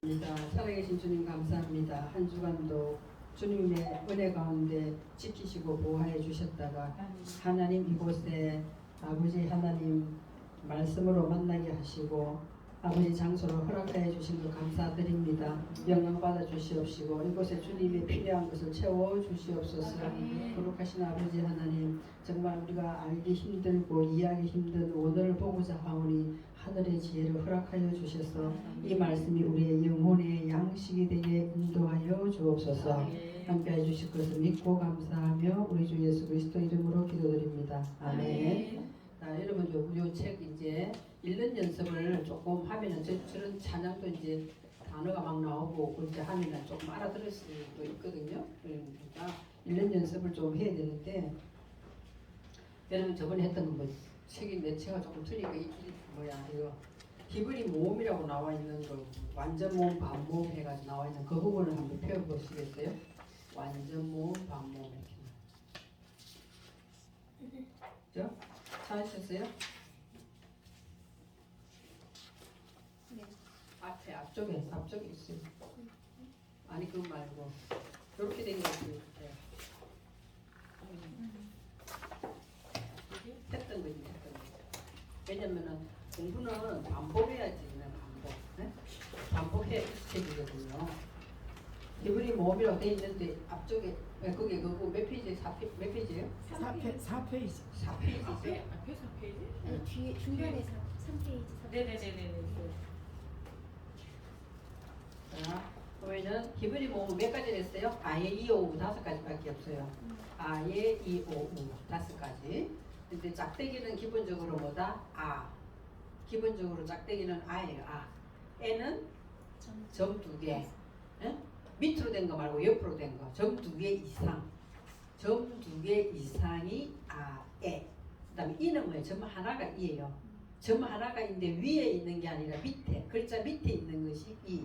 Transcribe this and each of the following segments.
살아계신 주님 감사합니다. 한 주간도 주님의 은혜 가운데 지키시고 보호해 주셨다가 하나님 이곳에 아버지 하나님 말씀으로 만나게 하시고 아버지 장소로 허락하여 주신 것 감사드립니다. 영광 받아 주시옵시고 이곳에 주님이 필요한 것을 채워 주시옵소서. 거룩하신 아버지 하나님, 정말 우리가 알기 힘들고 이해하기 힘든 오늘을 보고자 하오니 하늘의 지혜를 허락하여 주셔서 이 말씀이 우리의 영혼의 양식이 되게 인도하여 주옵소서. 함께해 주실 것을 믿고 감사하며 우리 주 예수 그리스도 이름으로 기도드립니다. 아멘. 자, 여러분 요 책 이제 읽는 연습을 조금 하면은 저런 찬양도 이제 단어가 막 나오고 이제 하면은 조금 알아들을 수도 있거든요. 그러니까 읽는 연습을 좀 해야 되는데, 여러분 저번에 했던 거 뭐 책이 매체가 조금 틀리고 이거 기분이 모음이라고 나와 있는 거, 완전 모음 반모음 해가지고 나와 있는 그 부분을 한번 펴보시겠어요? 완전 모음 반모음 이렇게. 그죠? 찾으셨어요? 네. 앞쪽에 있어요. 아니 그거 말고 이렇게 된 거 있어요. 했던 거지. 왜냐면은 공부는 반복해야지. 네? 반복해 익숙해지거든요. 기분이 모음이라고 돼 있는데 앞쪽에 거기 그거 몇 페이지? 몇 페이지예요? 4페이지. 4페이지죠? 앞에 4페이지? 아니, 뒤에 중간에 3페이지. 네네네네. 자, 그러면은 기분이 모음 몇 가지 됐어요? 아예 2, 5, 5 5가지밖에 없어요. 아예 2, 5, 5 5가지. 근데 짝대기는 기본적으로 뭐다? 아. 기본적으로 짝대기는 아예요. 아. 에는 점 2개. 응? 밑으로 된 거 말고 옆으로 된 거. 점 2개 이상. 점 2개 이상이 아, 에. 그 다음에 이는 뭐예요? 점 하나가 이예요. 점 하나가 있는데 위에 있는 게 아니라 밑에. 글자 밑에 있는 것이 이.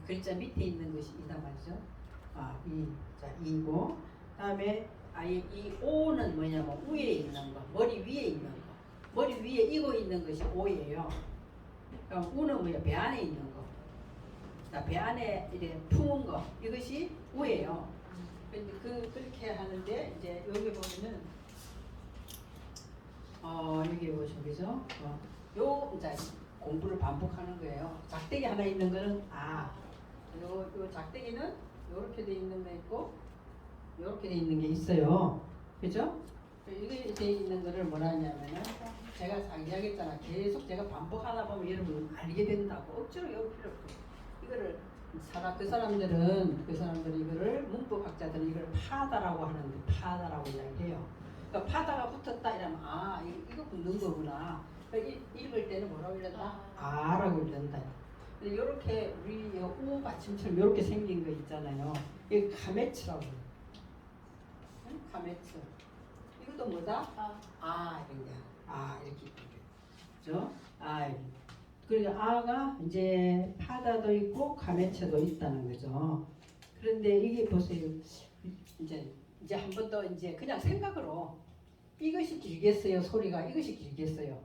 글자 밑에 있는 것이 이다 말이죠. 아, 이. 자, 이고. 그 다음에 아예 이 오는 뭐냐면 위에 있는 거. 머리 위에 있는 거. 머리 위에 이고 있는 것이 오예요. 그럼 우는 뭐예요? 배 안에 있는 거. 자, 배 안에 이제 품은 거. 이것이 우예요. 근데 그렇게 하는데 이제 여기 보면은 여기 보시면 그죠? 요 이제 공부를 반복하는 거예요. 작대기 하나 있는 거는 요 작대기는 요렇게 돼 있는 게 있고 요렇게 돼 있는 게 있어요. 그죠? 이게 돼 있는 거를 뭐라 하냐면은 제가 이야기했잖아. 계속 제가 반복하다 보면 여러분 알게 된다고. 억지로 외울 필요 없고 이거를 그 사람들은 이거를 문법학자들은 이걸 파다라고 하는데 파다라고 이야기해요. 그러니까 파다가 붙었다 이러면 이거 붙는 거구나. 그러니까 읽을 때는 뭐라고 읽는다? 아라고 읽는다. 근데 이렇게 우리 우 받침처럼 이렇게 생긴 거 있잖아요. 이게 가메츠라고 해요. 응? 가메츠. 이것도 뭐다? 이런 게. 이렇게. 그죠? 그러니까 아가 이제 파다도 있고 가메체도 있다는 거죠. 그런데 이게 보세요. 이제 한 번 더 이제 그냥 생각으로 이것이 길겠어요? 소리가 이것이 길겠어요?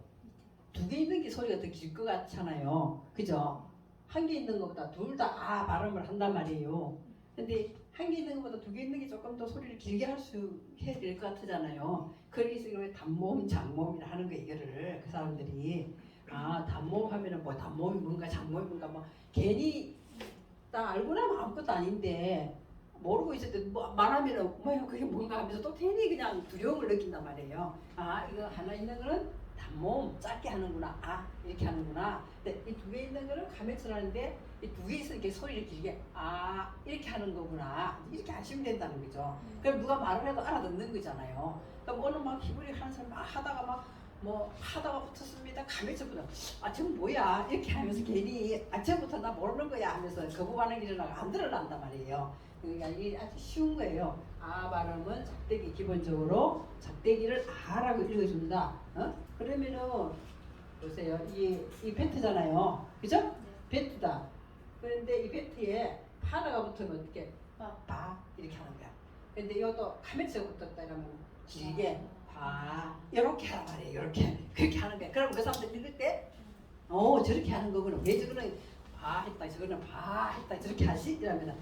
두 개 있는 게 소리가 더 길 것 같잖아요. 그죠? 한 개 있는 것보다 둘 다 발음을 한단 말이에요. 근데 한 개 있는 것보다 두 개 있는 게 조금 더 소리를 길게 해야 될 것 같잖아요. 그래서 단모음, 장모음이라 하는 거 이거를 그 사람들이 단모음 하면은 뭐 단모음이 뭔가 장모음이 뭔가 뭐 괜히 딱 알고 나면 아무것도 아닌데 모르고 있을 때 말하면은 그게 뭔가 하면서 또 괜히 그냥 두려움을 느낀단 말이에요. 이거 하나 있는 거는 단모음 짧게 하는구나. 이렇게 하는구나. 근데 이 두 개 있는 거는 가면서 하는데 이 두 개 있으니까 소리를 길게 이렇게 하는 거구나. 이렇게 하시면 된다는 거죠. 그럼 누가 말을 해도 알아듣는 거잖아요. 그럼 오늘 막 기분이 하는 사람 하다가 하다가 붙었습니다. 가면서부터 저 뭐야 이렇게 하면서 괜히 처음부터 나 모르는 거야 하면서 거부반응이 일어나고 안 들어난단 말이에요. 그러니까 이게 아주 쉬운 거예요. 발음은 작대기 기본적으로 작대기를 아라고 읽어준다. 그러면은 보세요. 이 벤트잖아요. 그죠? 벤트다. 그런데 이 벤트에 파다가 붙으면 어떻게? 이렇게 하는 거야. 근데 이것도 카메츠가 붙었다 이러면 길게 이렇게 하란 말이에요. 이렇게 그렇게 하는 거야. 그럼 그 사람들 읽을 때 저렇게 하는 거구나. 왜 저거는 바 했다, 저거는 바 했다, 저렇게 하시? 이러면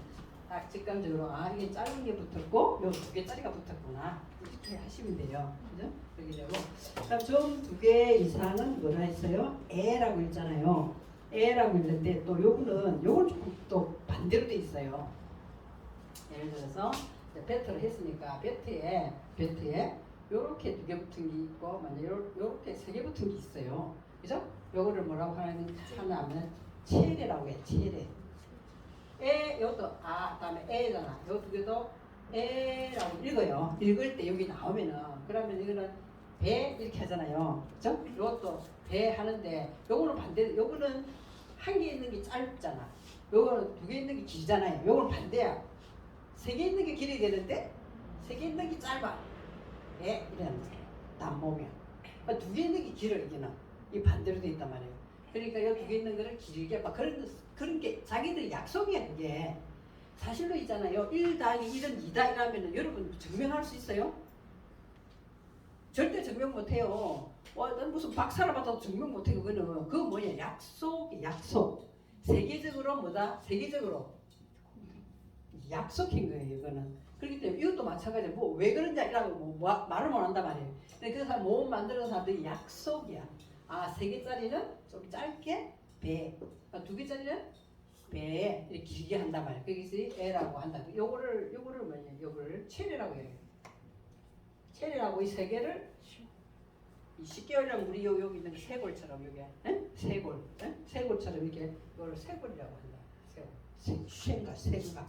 딱 직감적으로 아 이게 짧은 게 붙었고 요 두 개짜리가 붙었구나 이렇게 하시면 돼요. 그죠? 그렇게 되고 그다음 점 두 개 이상은 뭐라 했어요? 에라고 했잖아요. 에라고 했는데 또 요거는 조금 또 반대로 돼 있어요. 예를 들어서 배트를 했으니까 배트에 요렇게 두 개 붙은 게 있고 만약 요렇게 세 개 붙은 게 있어요. 그죠? 요거를 뭐라고 하냐면 체레라고 해. 체레. 요것도 다음에 에잖아. 요 두 개도 에라고 읽어요. 읽을 때 여기 나오면은 그러면 이거는 배 이렇게 하잖아요. 그죠? 요것도 배 하는데 요거는 반대. 요거는 한 개 있는 게 짧잖아. 요거는 두 개 있는 게 길잖아요. 요거는 반대야. 세 개 있는 게 길어야 되는데 세 개 있는 게 짧아. 이런 단모면. 두 개 있는 게 길어 이게는. 이 반대로 돼 있단 말이에요. 그러니까 이 두 개 있는 거를 길게 막 그런 게 자기들이 약속이야 그게. 사실로 있잖아요. 1 더하기 1은 2다 이러면은 여러분 증명할 수 있어요? 절대 증명 못해요. 난 무슨 박사를 받아도 증명 못해 그거는. 그거 뭐냐 약속. 세계적으로 뭐다? 세계적으로 약속인 거예요 이거는. 그렇기 때문에 이것도 마찬가지예요. 뭐 왜 그런지 이라고 말을 못 한단 말이에요. 근데 그 사람 모험 만드는 사람들이 약속이야. 세 개짜리는 좀 짧게 배, 두 개짜리는 배 이렇게 길게 한단 말이에요. 거기서 애라고 한다. 요거를 뭐냐? 요거를 체리라고 해요. 체리라고 이 세 개를 쉽게 하려면 우리 여기 있는 쇄골처럼 요게 쇄골, 쇄골처럼 이렇게 이거를 쇄골이라고 한다. 쇄골, 쇠인가 쇠인가.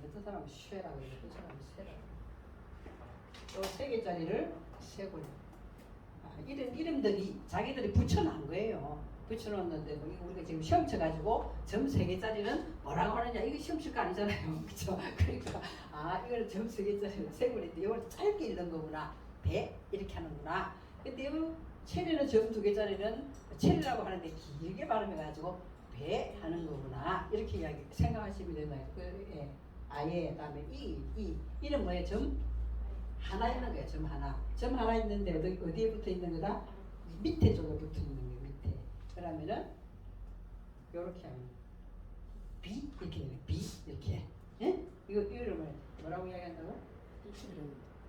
어떤 사람은 쇠라고 해요. 어떤 사람은 쇠라고. 요 세 개짜리를 쇄골. 이름들이 자기들이 붙여놓은 거예요. 붙여놓았는데 우리가 지금 시험 쳐가지고 점 3개짜리는 뭐라고 하느냐 이거 시험 칠 거 아니잖아요. 그쵸? 그러니까 이거는 점 3개짜리는 쇄골인데 이걸 짧게 읽는 거구나. 배 이렇게 하는구나. 근데 이 체리는 점 2개짜리는 체리라고 하는데 길게 발음해가지고 배 하는 거구나. 이렇게 생각하시면 되나요? 아예 다음에 이는 뭐예요? 점 하나 있는 거예요. 점 하나 있는데 어디에 붙어 있는 거다? 밑에 쪽에 붙어 있는 거예요. 밑에. 그러면은 요렇게 하면 B 이렇게 되네. B 이렇게. 예? 이거를 뭐라고 이야기한다고?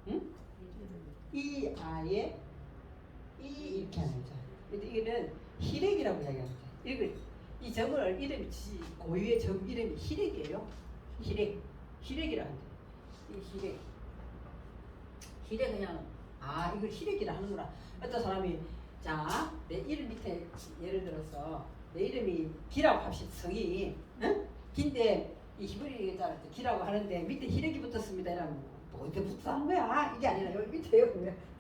응? 아예 이렇게 하는 거죠. 근데 이거는 희렉이라고 이야기합니다. 이 점을 이름이 고유의 점 이름이 희렉이에요. 희렉이라 하는데 이 희렉 그냥 이걸 희렉이라 하는구나. 어떤 사람이 내 이름 밑에 예를 들어서 내 이름이 기라고 합시다. 성이 긴데 이 히브리 기라고 하는데 밑에 희렉이 붙었습니다. 이러면 어디 붙었다는 거야? 이게 아니라 여기 밑에 요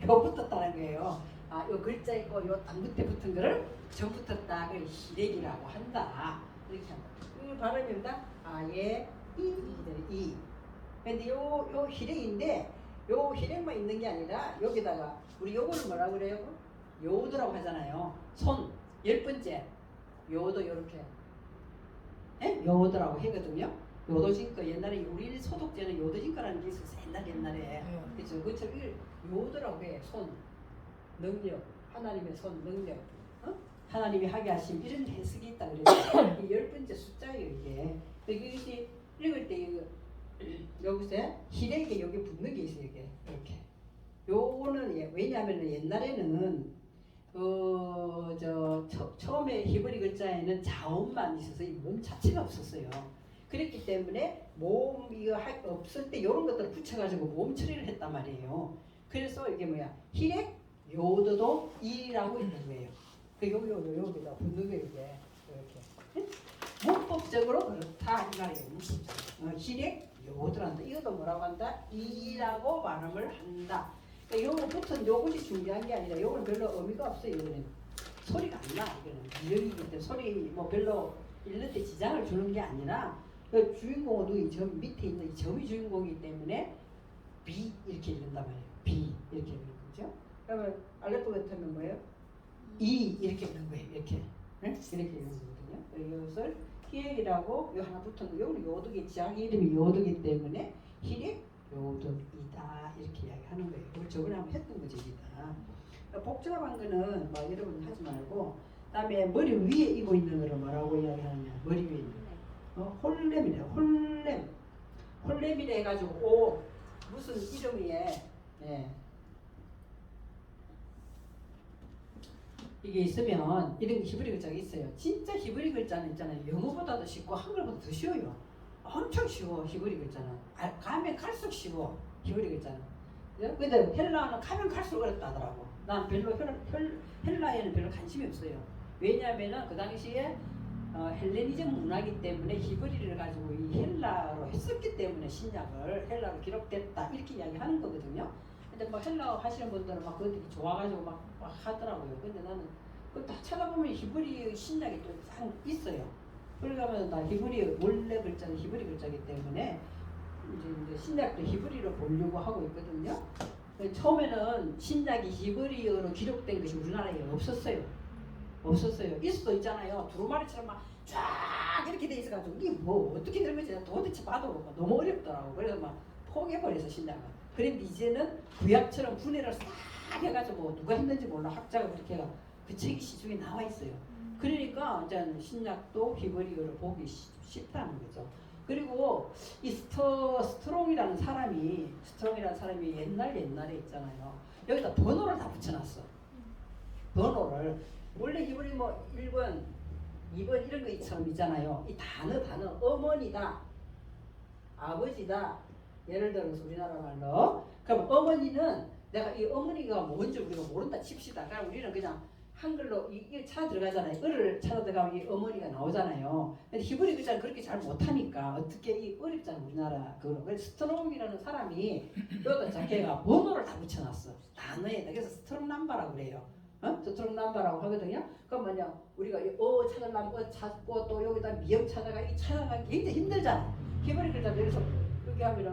붙었다는 거예요. 요 글자 있고 요 땅 밑에 붙은 거를 점 붙었다. 그걸 희렉이라고 한다. 이렇게 한다. 이 발음입니다. 이. 근데 요 희렉인데 요 희렉만 있는 게 아니라 여기다가 우리 요거를 뭐라고 그래요? 요도라고 하잖아요. 손 10번째 요도 요렇게 요도라고 하거든요. 요도진거 옛날에 우리 소독제는 요도진거라는 게 있었어요. 옛날에 그렇죠. 그처럼 요도라고 해. 손 능력 하나님의 손 능력 하나님이 하게 하신 이런 해석이 있다 그래요. 10번째 숫자예요 이게. 이것이 읽을 때 여기서 희렉에 여기 붙는 게 있어요. 이게 이렇게. 요거는 왜냐하면 옛날에는 처음에 히브리 글자에는 자음만 있어서 이 몸 자체가 없었어요. 그랬기 때문에 몸 이거 없을 때 이런 것들을 붙여가지고 몸 처리를 했단 말이에요. 그래서 이게 뭐야? 희렉 요도도 이라고 있는 거예요. 여기다 붙는 거예요 이게 이렇게. 문법적으로 그렇다 이 말이에요. 희렉 요도란다. 이것도 뭐라고 한다? 이라고 발음을 한다. 그러니까 요거 붙은 요것이 중요한 게 아니라 요거는 별로 의미가 없어요. 이거는 소리가 안 나. 이거는 미역이기 때문에 소리 뭐 별로 읽는 데 지장을 주는 게 아니라 그 주인공은 이 점 밑에 있는 이 점이 주인공이기 때문에 B 이렇게 읽는단 말이에요. B 이렇게 읽는 거죠. 그러면 알레포 같으면 뭐예요? E 이렇게 읽는 거예요. 이렇게 이렇게 읽는 거거든요. 이것을 희렉이라고 요 하나 붙은 거. 요는 요도기 자기 이름이 요도기 때문에 희렉 요도이다 이렇게 이야기하는 거예요. 그걸 저번에 한번 했던 거죠. 복잡한 거는 여러분 하지 말고 그다음에 머리 위에 입고 있는 거를 뭐라고 홀렘이래요. 홀렘이래 해가지고 오 무슨 이름이에 예. 이게 있으면 이런 히브리 글자가 있어요. 진짜 히브리 글자는 있잖아요. 영어보다도 쉽고 한글보다 더 쉬워요. 엄청 쉬워 히브리 글자는. 가면 갈수록 쉬워 히브리 글자는. 근데 헬라어는 가면 갈수록 어렵다 하더라고. 난 별로 헬라에는 별로 관심이 없어요. 왜냐하면은 그 당시에 헬레니즘 문화이기 때문에 히브리를 가지고 이 헬라어로 했었기 때문에 신약을 헬라어로 기록됐다 이렇게 이야기하는 거거든요. 근데 뭐 헬라어 하시는 분들은 막 그것들이 좋아가지고 막 하더라고요. 근데 나는 그거 다 찾아보면 히브리 신약이 또 딱 있어요. 그러면 나 히브리 원래 글자는 히브리 글자이기 때문에 이제 신약도 히브리로 보려고 하고 있거든요. 처음에는 신약이 히브리어로 기록된 것이 우리나라에 없었어요. 있어도 있잖아요. 두루마리처럼 막 쫙 이렇게 돼 있어가지고 이게 뭐 어떻게 된 건지 도대체 봐도 너무 어렵더라고. 그래서 막 포기해버려서 신약은. 그런데 이제는 구약처럼 분해를 싹 해가지고 누가 했는지 몰라. 학자가 그렇게 해가 그 책이 시중에 나와 있어요. 그러니까 이제 신약도 히브리어로 보기 쉽다는 거죠. 그리고 이 스트롱이라는 사람이 옛날에 있잖아요. 여기다 번호를 다 붙여놨어. 번호를 원래 히브리 뭐 1번, 2번 이런 거처럼 있잖아요. 이 단어 어머니다, 아버지다. 예를 들어서 우리나라 말로 그럼 어머니는 내가 이 어머니가 뭔지 우리가 모른다 칩시다. 그럼 우리는 그냥 한글로 이게 찾아 들어가잖아요. 을을 찾아 들어가면 이 어머니가 나오잖아요. 근데 히브리 글자는 그렇게 잘 못하니까 어떻게 이 어렵잖아 우리나라 그거. 그래서 스트롱이라는 사람이 여기다 자기가 번호를 다 붙여놨어. 단어에다. 그래서 스트롱 넘버라고 그래요. 스트롱 넘버라고 하거든요. 그럼 뭐냐 우리가 찾으려면 찾고 또 여기다 미음 찾아가기 굉장히 힘들잖아. 히브리 글자 여기서 여기 하면은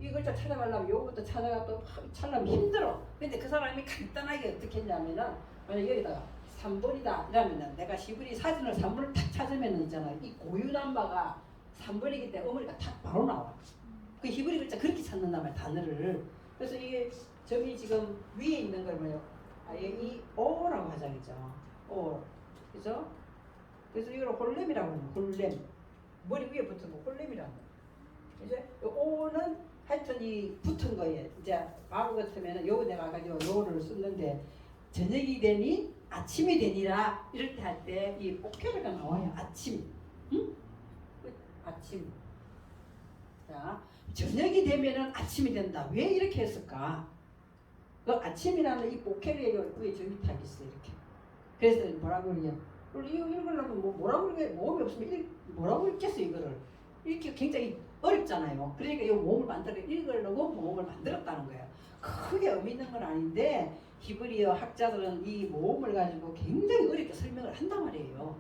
이 글자 찾아가려면 요것부터 찾아가 또 찾으려면 힘들어. 근데 그 사람이 간단하게 어떻게 했냐면은 만약 여기다가 3번이다 이러면은 내가 히브리 사진을 3번을 탁 찾으면 있잖아요. 이 고유 넘버가 3번이기 때문에 어머니가 탁 바로 나와. 그 히브리 글자 그렇게 찾는단 말이야 단어를. 그래서 이게 점이 지금 위에 있는 걸 뭐예요? 이 오라고 하자겠죠. 오, 그죠? 그래서 이걸 홀렘이라고 하는 홀렘. 머리 위에 붙은 거 홀렘이라고. 이제 오는 하여튼 이 붙은 거에 이제 바보 같으면은 요거 내가 가지고 요거를 썼는데 저녁이 되니 아침이 되니라 이럴 때 할 때 이 오케이가 나와요. 아침, 응? 아침. 자, 저녁이 되면은 아침이 된다. 왜 이렇게 했을까? 그 아침이라는 이 오케이의 위에 점이 딱 있어 이렇게. 그래서 뭐라고 그러냐? 읽으려면 뭐라고 그러게 모음이 없으면 뭐라고 읽겠어 이거를. 이렇게 굉장히 어렵잖아요. 그러니까 이 모음을 읽으려고 모음을 만들었다는 거예요. 크게 의미 있는 건 아닌데 히브리어 학자들은 이 모음을 가지고 굉장히 어렵게 설명을 한단 말이에요.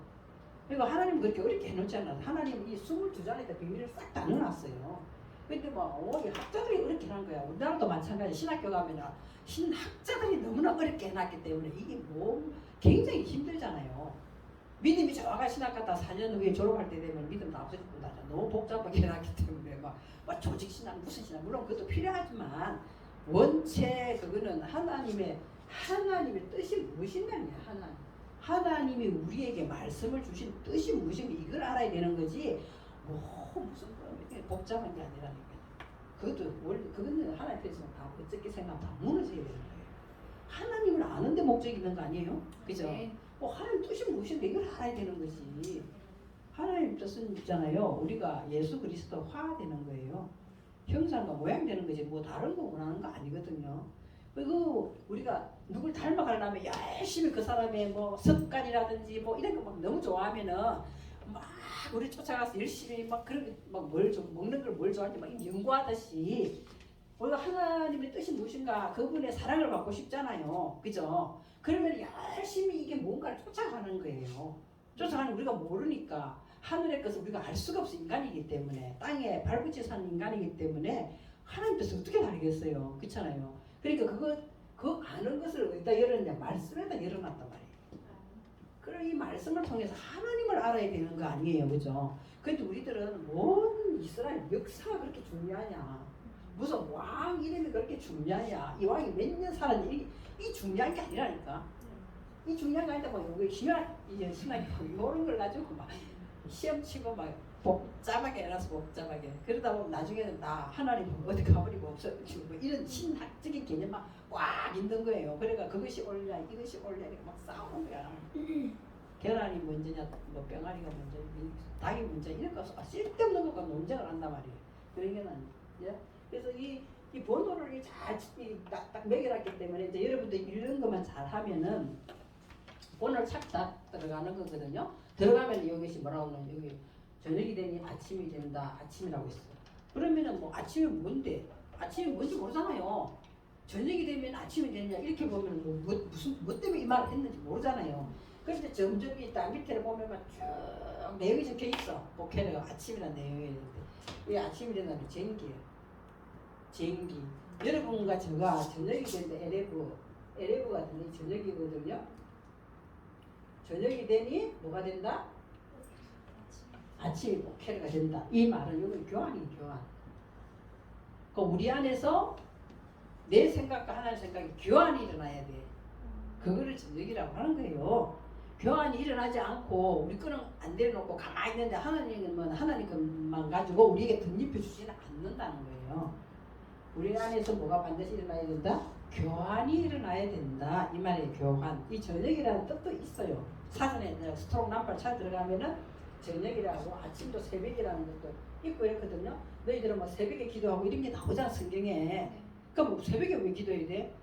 그러니까 하나님은 그렇게 어렵게 해놓지 않아요. 하나님은 이 22잔에다 비밀을 싹 다 넣어놨어요. 근데 이 학자들이 어렵게 한 거야. 우리나라도 마찬가지. 신학교 가면은 신학자들이 너무나 어렵게 해놨기 때문에 이게 굉장히 힘들잖아요. 믿음이 저가 신학 갔다 4년 후에 졸업할 때 되면 믿음 다 없어지고 나죠. 너무 복잡하게 해놨기 때문에 막 조직 신학 무슨 신학 물론 그것도 필요하지만 원체 그거는 하나님의 뜻이 무엇인가냐 하나님이 우리에게 말씀을 주신 뜻이 무엇인가 이걸 알아야 되는 거지 무슨 복잡한 게 아니라는 거예요. 그거는 하나님 앞에서 다 어떻게 생각하면 다 무너져야 되는 거예요. 하나님을 아는데 목적이 있는 거 아니에요? 그죠? 네. 하나님 뜻이 무엇인가 이걸 알아야 되는 거지. 하나님 뜻은 있잖아요. 우리가 예수 그리스도 화되는 거예요. 형상과 모양 되는 거지 뭐 다른 거 원하는 거 아니거든요. 그리고 우리가 누굴 닮아가려면 열심히 그 사람의 뭐 습관이라든지 뭐 이런 거 막 너무 좋아하면은 막 우리 쫓아가서 열심히 막 그런 막뭘 먹는 걸 뭘 좋아하는지 막 연구하듯이 우리가 하나님의 뜻이 무엇인가 그분의 사랑을 받고 싶잖아요. 그죠? 그러면 열심히 이게 뭔가를 쫓아가는 거예요. 쫓아가는 우리가 모르니까 하늘의 것을 우리가 알 수가 없어. 인간이기 때문에 땅에 발붙여 사는 인간이기 때문에 하나님 뜻을 어떻게 알겠어요. 그렇잖아요. 그러니까 그거 아는 것을 어디다 열었냐 말씀에다 열어놨단 말이에요. 그럼 이 말씀을 통해서 하나님을 알아야 되는 거 아니에요. 그죠? 근데 우리들은 뭔 이스라엘 역사가 그렇게 중요하냐 무슨 왕 이름이 그렇게 중요하냐 이 왕이 몇 년 살았냐 이 중요한 게 아니라니까. 이 중요한 거 아니다 뭐 여기 신학 이제 신학 이런 걸 가지고 막 시험 치고 막 복잡하게 해놨어 복잡하게. 그러다 보면 나중에는 나 하나님 어디 가버리고 없어지고 뭐 이런 신학적인 개념만 꽉 있는 거예요. 그러니까 그것이 옳냐 이것이 옳냐 이렇게 막 싸우는 거야. 계란이 먼저냐 뭐 병아리가 먼저 닭이 먼저 이런 거 쓸데없는 것과 논쟁을 한단 말이에요. 그런 게 예? 그래서 이 본호를 딱 매겨놨기 때문에 이제 여러분들 이런 것만 잘하면은 본호를 착착 들어가는 거거든요. 들어가면 여기서 뭐라고 하면 여기 저녁이 되니 아침이 된다. 아침이라고 있어. 그러면은 뭐 아침이 뭔데? 아침이 뭔지 모르잖아요. 저녁이 되면 아침이 되냐 이렇게 보면 뭐 때문에 이 말을 했는지 모르잖아요. 그런데 점점 딱 밑에를 보면 쭉 내용이 적혀 있어. 복회는 아침이라는 내용이 있는데 이 아침이 된다는 게 쟁기예요. 쟁기. 여러분과 제가 저녁이 되는데 LF 같은 게 저녁이거든요. 저녁이 되니 뭐가 된다? 아침이 복회가 된다. 이 말은 이건 교환이에요. 교환. 그 우리 안에서 내 생각과 하나의 생각이 교환이 일어나야 돼. 그거를 저녁이라고 하는 거예요. 교환이 일어나지 않고 우리 거는 안 내려놓고 가만히 있는데 하나님은 하나님 것만 가지고 우리에게 덧입혀 주지는 않는다는 거예요. 우리 안에서 뭐가 반드시 일어나야 된다? 교환이 일어나야 된다. 이 말이에요. 교환. 이 저녁이라는 뜻도 있어요. 사전에 스트록 남발 차 들어가면은 저녁이라고 아침도 새벽이라는 것도 있고 이렇거든요. 너희들은 뭐 새벽에 기도하고 이런 게 나오잖아 성경에. 그럼 뭐 새벽에 왜 기도해야 돼?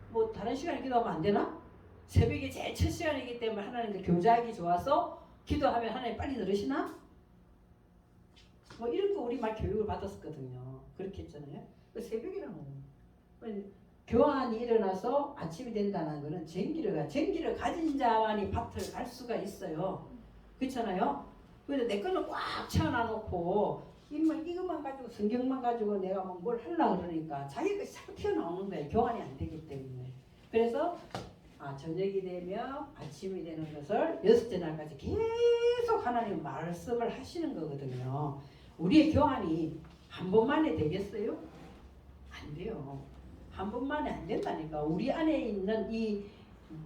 뭐 다른 시간에 기도하면 안 되나? 새벽이 제일 첫 시간이기 때문에 하나님과 교제하기 좋아서 기도하면 하나님 빨리 들으시나? 뭐 이런 거 우리 말 교육을 받았었거든요. 그렇게 했잖아요. 그 새벽이라는 거예요. 교환이 일어나서 아침이 된다는 거는 쟁기를 가진 자만이 밭을 갈 수가 있어요. 그렇잖아요. 근데 내 거는 꽉 채워놔놓고 이것만 가지고 성경만 가지고 내가 뭘 하려고 그러니까 자기 것이 자꾸 튀어나오는 거예요. 교환이 안 되기 때문에. 그래서 저녁이 되면 아침이 되는 것을 6째 날까지 계속 하나님 말씀을 하시는 거거든요. 우리의 교환이 한 번만에 되겠어요? 안 돼요. 한 번만에 안 된다니까. 우리 안에 있는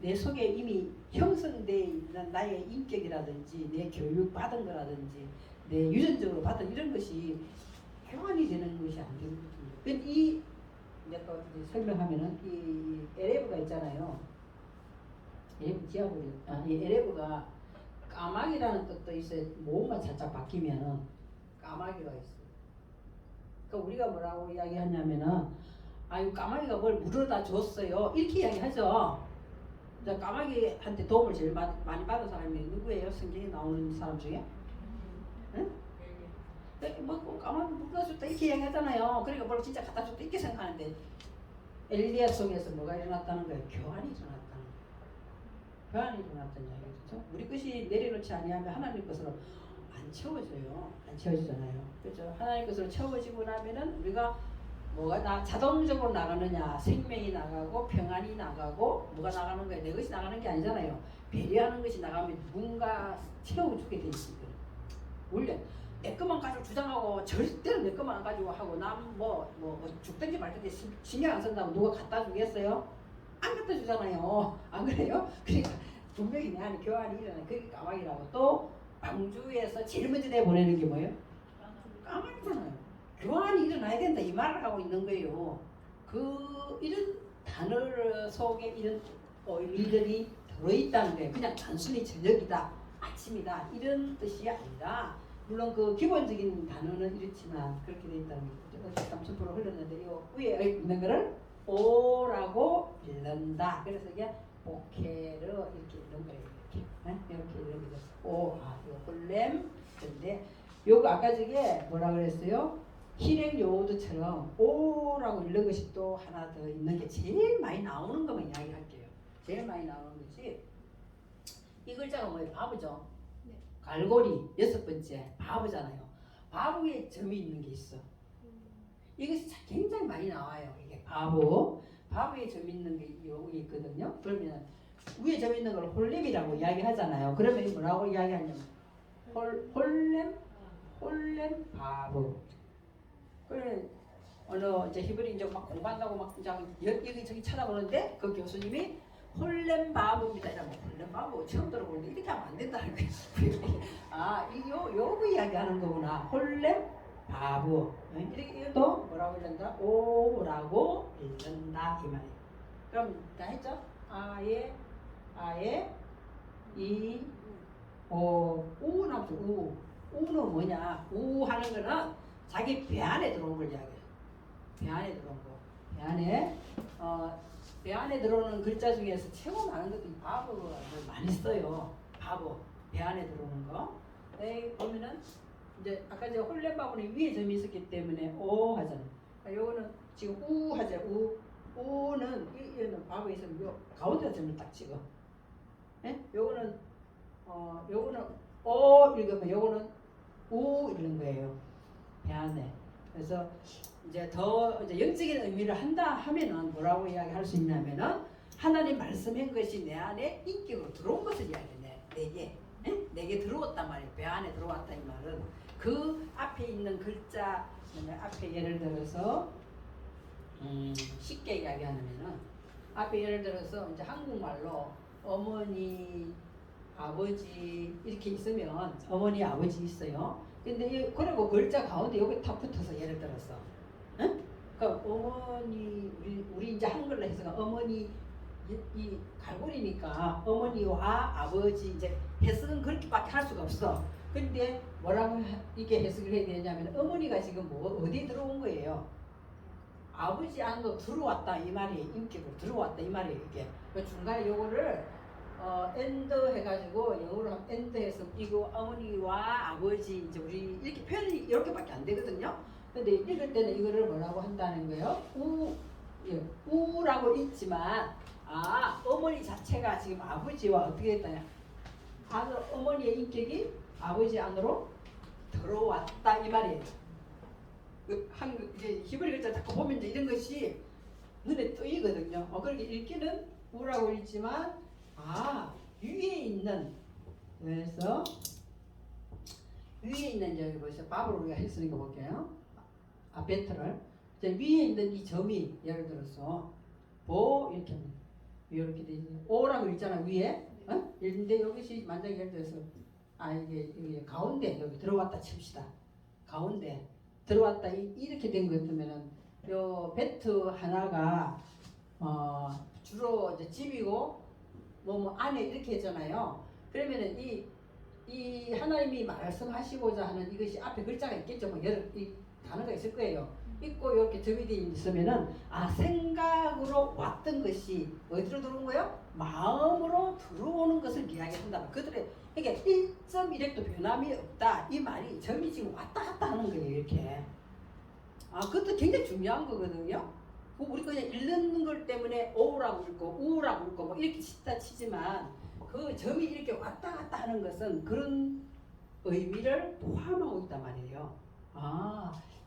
내 속에 이미 형성되어 있는 나의 인격이라든지 내 교육 받은 거라든지 내 유전적으로 받은 이런 것이 교환이 되는 것이 안 되거든요. 이제 또 설명하면은 이 LF가 있잖아요. LF 지하고리. 이 LF가 까마귀라는 뜻도 있어요. 모음만 살짝 바뀌면은 까마귀가 있어. 그러니까 우리가 뭐라고 이야기하냐면은 아유 까마귀가 뭘 물어다 줬어요. 이렇게 이야기하죠. 까마귀한테 도움을 제일 많이 받은 사람이 누구예요? 성경에 나오는 사람 중에? 응? 뭐 까마귀 물어다 줬다 이렇게 이야기하잖아요. 그러니까 뭘 진짜 갖다 줬다 이렇게 생각하는데 엘리야 속에서 뭐가 일어났다는 거예요? 교환이 일어났다는 거예요. 교환이 일어났다는 이야기죠. 우리 것이 내려놓지 아니하면 하나님 것으로 안 채워져요. 안 채워지잖아요. 그렇죠? 하나님 것으로 채워지고 나면은 우리가 뭐가 자동적으로 나가느냐, 생명이 나가고 평안이 나가고 뭐가 나가는 거예요. 내 것이 나가는 게 아니잖아요. 배려하는 것이 나가면 누군가 채워주게 돼 있거든. 원래 내 것만 가지고 주장하고 절대로 내 것만 안 가지고 하고 남 뭐 죽든지 말든지 신경 안 쓴다고 누가 갖다 주겠어요? 안 갖다 주잖아요. 안 그래요? 그러니까 분명히 내 안에 교환이 일어나. 그게 까마귀라고. 또 방주에서 제일 먼저 내보내는 게 뭐예요? 까마귀잖아요. 교환이 일어나야 된다 이 말을 하고 있는 거예요. 이런 단어 속에 이런 의미들이 들어있다는 거예요. 그냥 단순히 저녁이다, 아침이다 이런 뜻이 아니라 물론 그 기본적인 단어는 이렇지만 그렇게 돼 있다는 거죠. 30% 흘렀는데 이 위에 있는 거를 오라고 읽는다. 그래서 이게 복회르 이렇게 읽는 거예요. 이렇게 읽는 거죠. 요 홀렘. 근데 요거 아까 저게 뭐라 그랬어요? 실행 요오드처럼 오라고 읽는 것이 또 하나 더 있는 게 제일 많이 나오는 것만 이야기할게요. 제일 많이 나오는 것이 이 글자가 뭐예요? 바보죠. 네. 갈고리 6번째 바보잖아요. 바보에 점이 있는 게 있어. 이것이 굉장히 많이 나와요. 이게 바보에 점 있는 게 여기 있거든요. 그러면 위에 점 있는 걸 홀렘이라고 이야기하잖아요. 그러면 뭐라고 이야기하냐면 홀렘 바보. 그래 어느 이제 히브리 이제 막 공부한다고 막 여기 저기 찾아보는데 그 교수님이 홀렘바브입니다. 이러면 홀렘바브 처음 들어보는데 이렇게 하면 안 된다는 거예요. 요거 이야기하는 거구나. 홀렘바브. 이렇게 이것도 뭐라고 읽는다? 오라고 읽는다 이 말이에요. 그럼 다 했죠? 아예 우 나오죠. 우는 뭐냐? 우 하는 거는 자기 배 안에 들어온 걸 이야기해요. 배 안에 들어온 거. 배 안에 들어오는 글자 중에서 최고 많은 것도 이 바보를 많이 써요. 바보. 배 안에 들어오는 거. 보면은 이제 아까 이제 홀렘바보는 위에 점이 있었기 때문에 오 하잖아요. 요거는 지금 우 하죠. 우는 이는 바보에 있으면 요 가운데 점을 딱 찍어. 예? 요거는 오 읽으면 요거는 우 읽는 거예요. 배 안에. 그래서 이제 더 이제 영적인 의미를 한다 하면은 뭐라고 이야기할 수 있냐면은 하나님 말씀한 것이 내 안에 인격으로 들어온 것을 이야기해. 내게 들어왔단 말이에요. 배 안에 들어왔다 이 말은 그 앞에 있는 글자 앞에 예를 들어서 쉽게 이야기하면은 앞에 예를 들어서 이제 한국말로 어머니 아버지 이렇게 있으면 어머니 아버지 있어요. 근데 그리고 글자 가운데 여기 탁 붙어서 예를 들어서 그 어머니 우리 이제 한글로 해서 어머니 이 갈고리니까 어머니와 아버지 이제 해석은 그렇게밖에 할 수가 없어. 근데 뭐라고 이게 해석을 해야 되냐면 어머니가 지금 어디에 들어온 거예요? 아버지 안으로 들어왔다 이 말이에요. 인격으로 들어왔다 이 말이에요. 이게 중간에 요거를 엔더 해가지고 영어로 하면 엔더해서 이거 어머니와 아버지 이제 우리 이렇게 표현이 이렇게밖에 안 되거든요. 근데 읽을 때는 이거를 뭐라고 한다는 거예요? 우라고 읽지만 어머니 자체가 지금 아버지와 어떻게 됐다냐? 안으로 어머니의 인격이 아버지 안으로 들어왔다 이 말이에요. 이제 히브리 글자 자꾸 보면 이제 이런 것이 눈에 뜨이거든요. 그렇게 읽기는 우라고 읽지만 위에 있는 그래서 위에 있는 저기 보세요. 밥을 우리가 했으니까 볼게요. 베트를 위에 있는 이 점이 예를 들어서 이렇게 돼 있는 오라고 읽잖아 위에. 근데 여기서 만약 예를 들어서 이게 가운데 여기 들어왔다 칩시다. 가운데 들어왔다 이렇게 된 거 같으면은 요 베트 하나가 주로 이제 집이고 뭐 안에 이렇게 했잖아요. 그러면은 이 하나님이 말씀하시고자 하는 이것이 앞에 글자가 있겠죠. 뭐 여러 이 단어가 있을 거예요. 있고 이렇게 점이 되어 있으면은 생각으로 왔던 것이 어디로 들어온 거예요? 마음으로 들어오는 것을 이야기한다. 그들의 이게 1.1핵도 변함이 없다. 이 말이 점이 지금 왔다 갔다 하는 거예요. 이렇게. 그것도 굉장히 중요한 거거든요. 우리 그냥 읽는 걸 때문에 오라고 읽고 우라고 읽고 뭐 이렇게 치지만 그 점이 이렇게 왔다 갔다 하는 것은 그런 의미를 포함하고 있단 말이에요.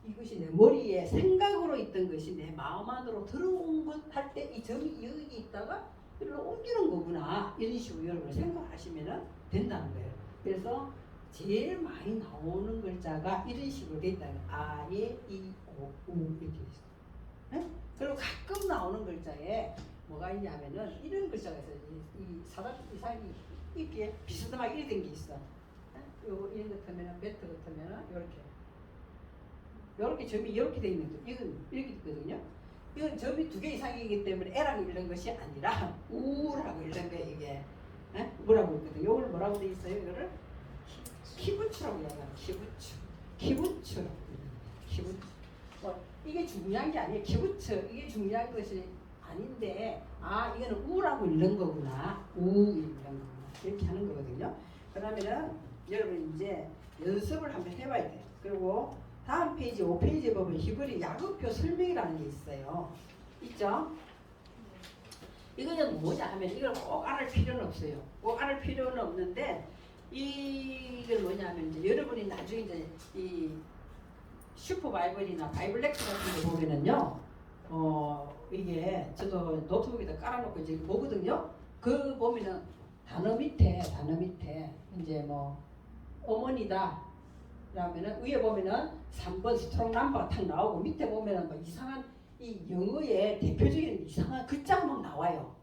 이것이 내 머리에 생각으로 있던 것이 내 마음 안으로 들어온 것 할 때 이 점이 여기 있다가 이리로 옮기는 거구나 이런 식으로 여러분 생각하시면 된다는 거예요. 그래서 제일 많이 나오는 글자가 이런 식으로 돼 있다는 거예요. 예, 이, 오, 우 이렇게 돼 있어요. 그리고 가끔 나오는 글자에 뭐가 있냐면은 이런 글자가 있어요. 이 사단 이상이 이렇게 비스듬하게 이렇게 된 게 있어. 요거 이런 것 같으면 매트 같으면 이렇게 점이 이렇게 돼 있는 거. 이건 이렇게 있거든요. 이건 점이 2개 이상이기 때문에 L라고 읽는 것이 아니라 우라고 읽는 거예요. 이게 뭐라고 읽거든요. 이걸 뭐라고 돼 있어요? 이거를 키부츠라고 이야기해요. 키부츠. 이게 중요한 게 아니에요. 키부츠 이게 중요한 것이 아닌데 이거는 우라고 읽는 거구나. 우 읽는 거구나. 이렇게 하는 거거든요. 그러면은 여러분 이제 연습을 한번 해봐야 돼요. 그리고 다음 페이지 5페이지에 보면 히브리 야급표 설명이라는 게 있어요. 있죠? 이거는 뭐냐 하면 이걸 꼭 알을 필요는 없어요. 꼭 알을 필요는 없는데 이걸 뭐냐 하면 이제 여러분이 나중에 이제 이 슈퍼 바이블이나 바이블 렉처 같은 거 보면은요. 이게 저도 노트북에다 깔아놓고 이제 보거든요. 그 보면은 단어 밑에 이제 뭐 어머니다 그러면은 위에 보면은 3번 스트롱 넘버가 탁 나오고 밑에 보면은 뭐 이상한 이 영어의 대표적인 이상한 글자가 막 나와요.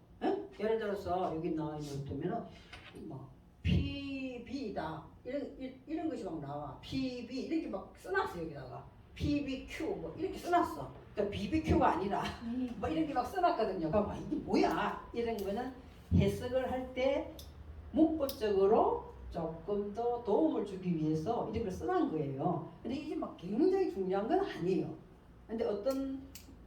예를 들어서 여기 나와 있는 것들면은 뭐 PB다 이런 것이 막 나와. PB 이렇게 막 써놨어 여기다가. PBQ 뭐 이렇게 써놨어. 그러니까 BBQ가 아니라 뭐 이렇게 막 써놨거든요. 그럼 이게 뭐야? 이런 거는 해석을 할 때 문법적으로 조금 더 도움을 주기 위해서 이런 걸 써놓은 거예요. 근데 이게 막 굉장히 중요한 건 아니에요. 근데 어떤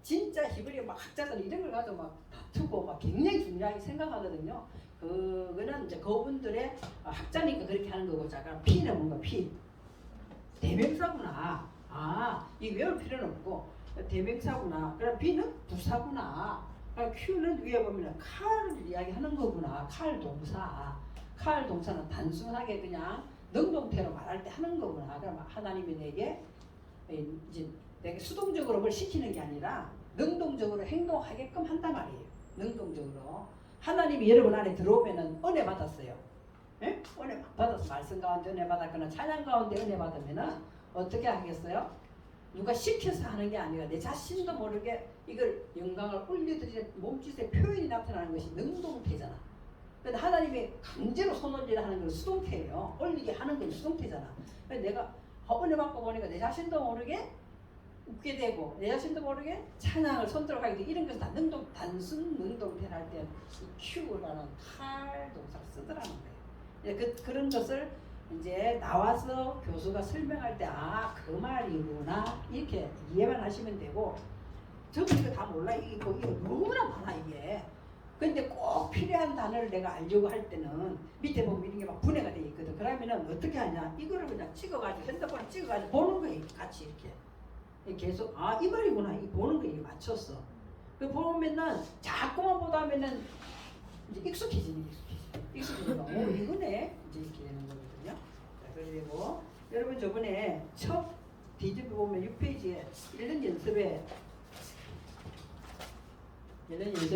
진짜 히브리 막 학자들은 이런 걸 가지고 막 다투고 막 굉장히 중요하게 생각하거든요. 그거는 이제 그분들의 학자니까 그렇게 하는 거고. 자, 그럼 P는 뭔가 P 대명사구나. 아, 이 외울 필요는 없고 대명사구나. 그럼 B는 부사구나. 그럼 Q는 위에 보면 칼을 이야기하는 거구나. 칼 동사. 칼 동사는 단순하게 그냥 능동태로 말할 때 하는 거구나. 그럼 하나님이 내게 이제 내가 수동적으로 뭘 시키는 게 아니라 능동적으로 행동하게끔 한단 말이에요. 능동적으로. 하나님이 여러분 안에 들어오면은 은혜 받았어요. 예? 은혜 막 받아서 말씀 가운데 은혜 받았거나 찬양 가운데 은혜 받으면은 어떻게 하겠어요? 누가 시켜서 하는 게 아니라 내 자신도 모르게 이걸 영광을 올려드리는 몸짓의 표현이 나타나는 것이 능동태잖아. 근데 하나님이 강제로 손 올리라 하는 건 수동태예요. 올리게 하는 건 수동태잖아. 근데 내가 은혜 받고 보니까 내 자신도 모르게 웃게 되고 내 자신도 모르게 찬양을 손들어 가게 되고 이런 것은 다 단순 능동태를 할 때 Q라는 칼 동사를 쓰더라는 거예요. 그런 것을 이제 나와서 교수가 설명할 때 아, 그 말이구나 이렇게 이해만 하시면 되고 저도 이거 다 몰라. 이게 너무나 많아 이게. 근데 꼭 필요한 단어를 내가 알려고 할 때는 밑에 보면 이런 게 막 분해가 돼 있거든. 그러면은 어떻게 하냐? 이거를 그냥 찍어가지고 핸드폰에 찍어가지고 보는 거예요. 같이 이렇게. 계속 아, 이 말이구나. 이 보는 거에 맞췄어. 그 보면은 자꾸만 보다 하면은 이제 익숙해지는 거. 오, 이거네. 이제 이렇게 되는 거거든요. 자, 그리고 여러분 저번에 첫 뒤집어 보면 6페이지에 1년 연습에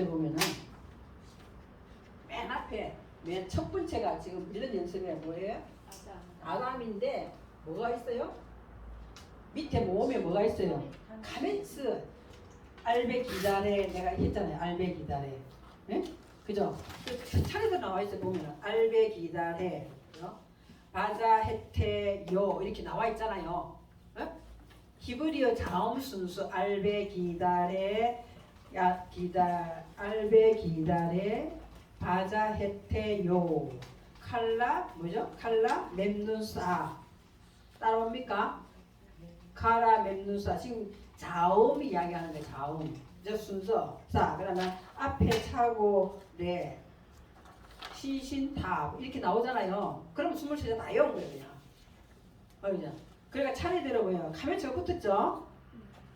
보면은 맨 앞에 맨 첫 번째가 지금 1년 연습에 뭐예요? 아담인데 뭐가 있어요? 밑에 모음에 뭐가 있어요? 카멘츠 알베 기다레 내가 했잖아요. 알베 기다레. 예? 그죠? 차례도 나와 있어 보면은 알베 기다레, 바자 헤테 요 이렇게 나와 있잖아요. 어? 히브리어 자음 순수 알베 기다레 알베 기다레 바자 헤테 요 칼라 뭐죠? 칼라 memnun사 따라옵니까? 카라 memnun사 지금 자음 이야기하는 거예요. 자음. 이제 순서. 자, 그러면 앞에 차고 네 시신탑 이렇게 나오잖아요. 그럼 23자 다 외운 거예요. 그냥. 그러니까 차례대로 뭐예요? 카멘츠가 붙었죠.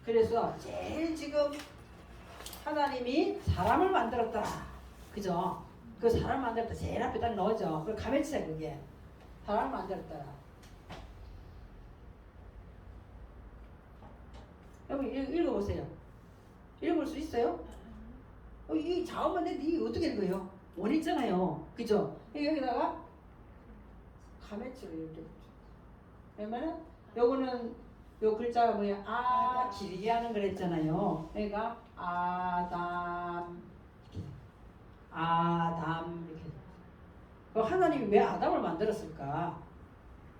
그래서 제일 지금 하나님이 사람을 만들었더라. 그죠? 그 사람 만들었다 제일 앞에 딱 넣어죠. 그 카멘츠야 그게. 사람을 만들었더라. 여러분 읽어보세요. 읽을 수 있어요? 이 자음만 내도 이게 어떻게 읽어요? 원 있잖아요. 그죠? 여기다가 카메츠로 이렇게 그러면은 요거는 요 글자가 뭐야? 아 길게 하는 걸 했잖아요. 그러니까 아담 이렇게. 하나님이 왜 아담을 만들었을까?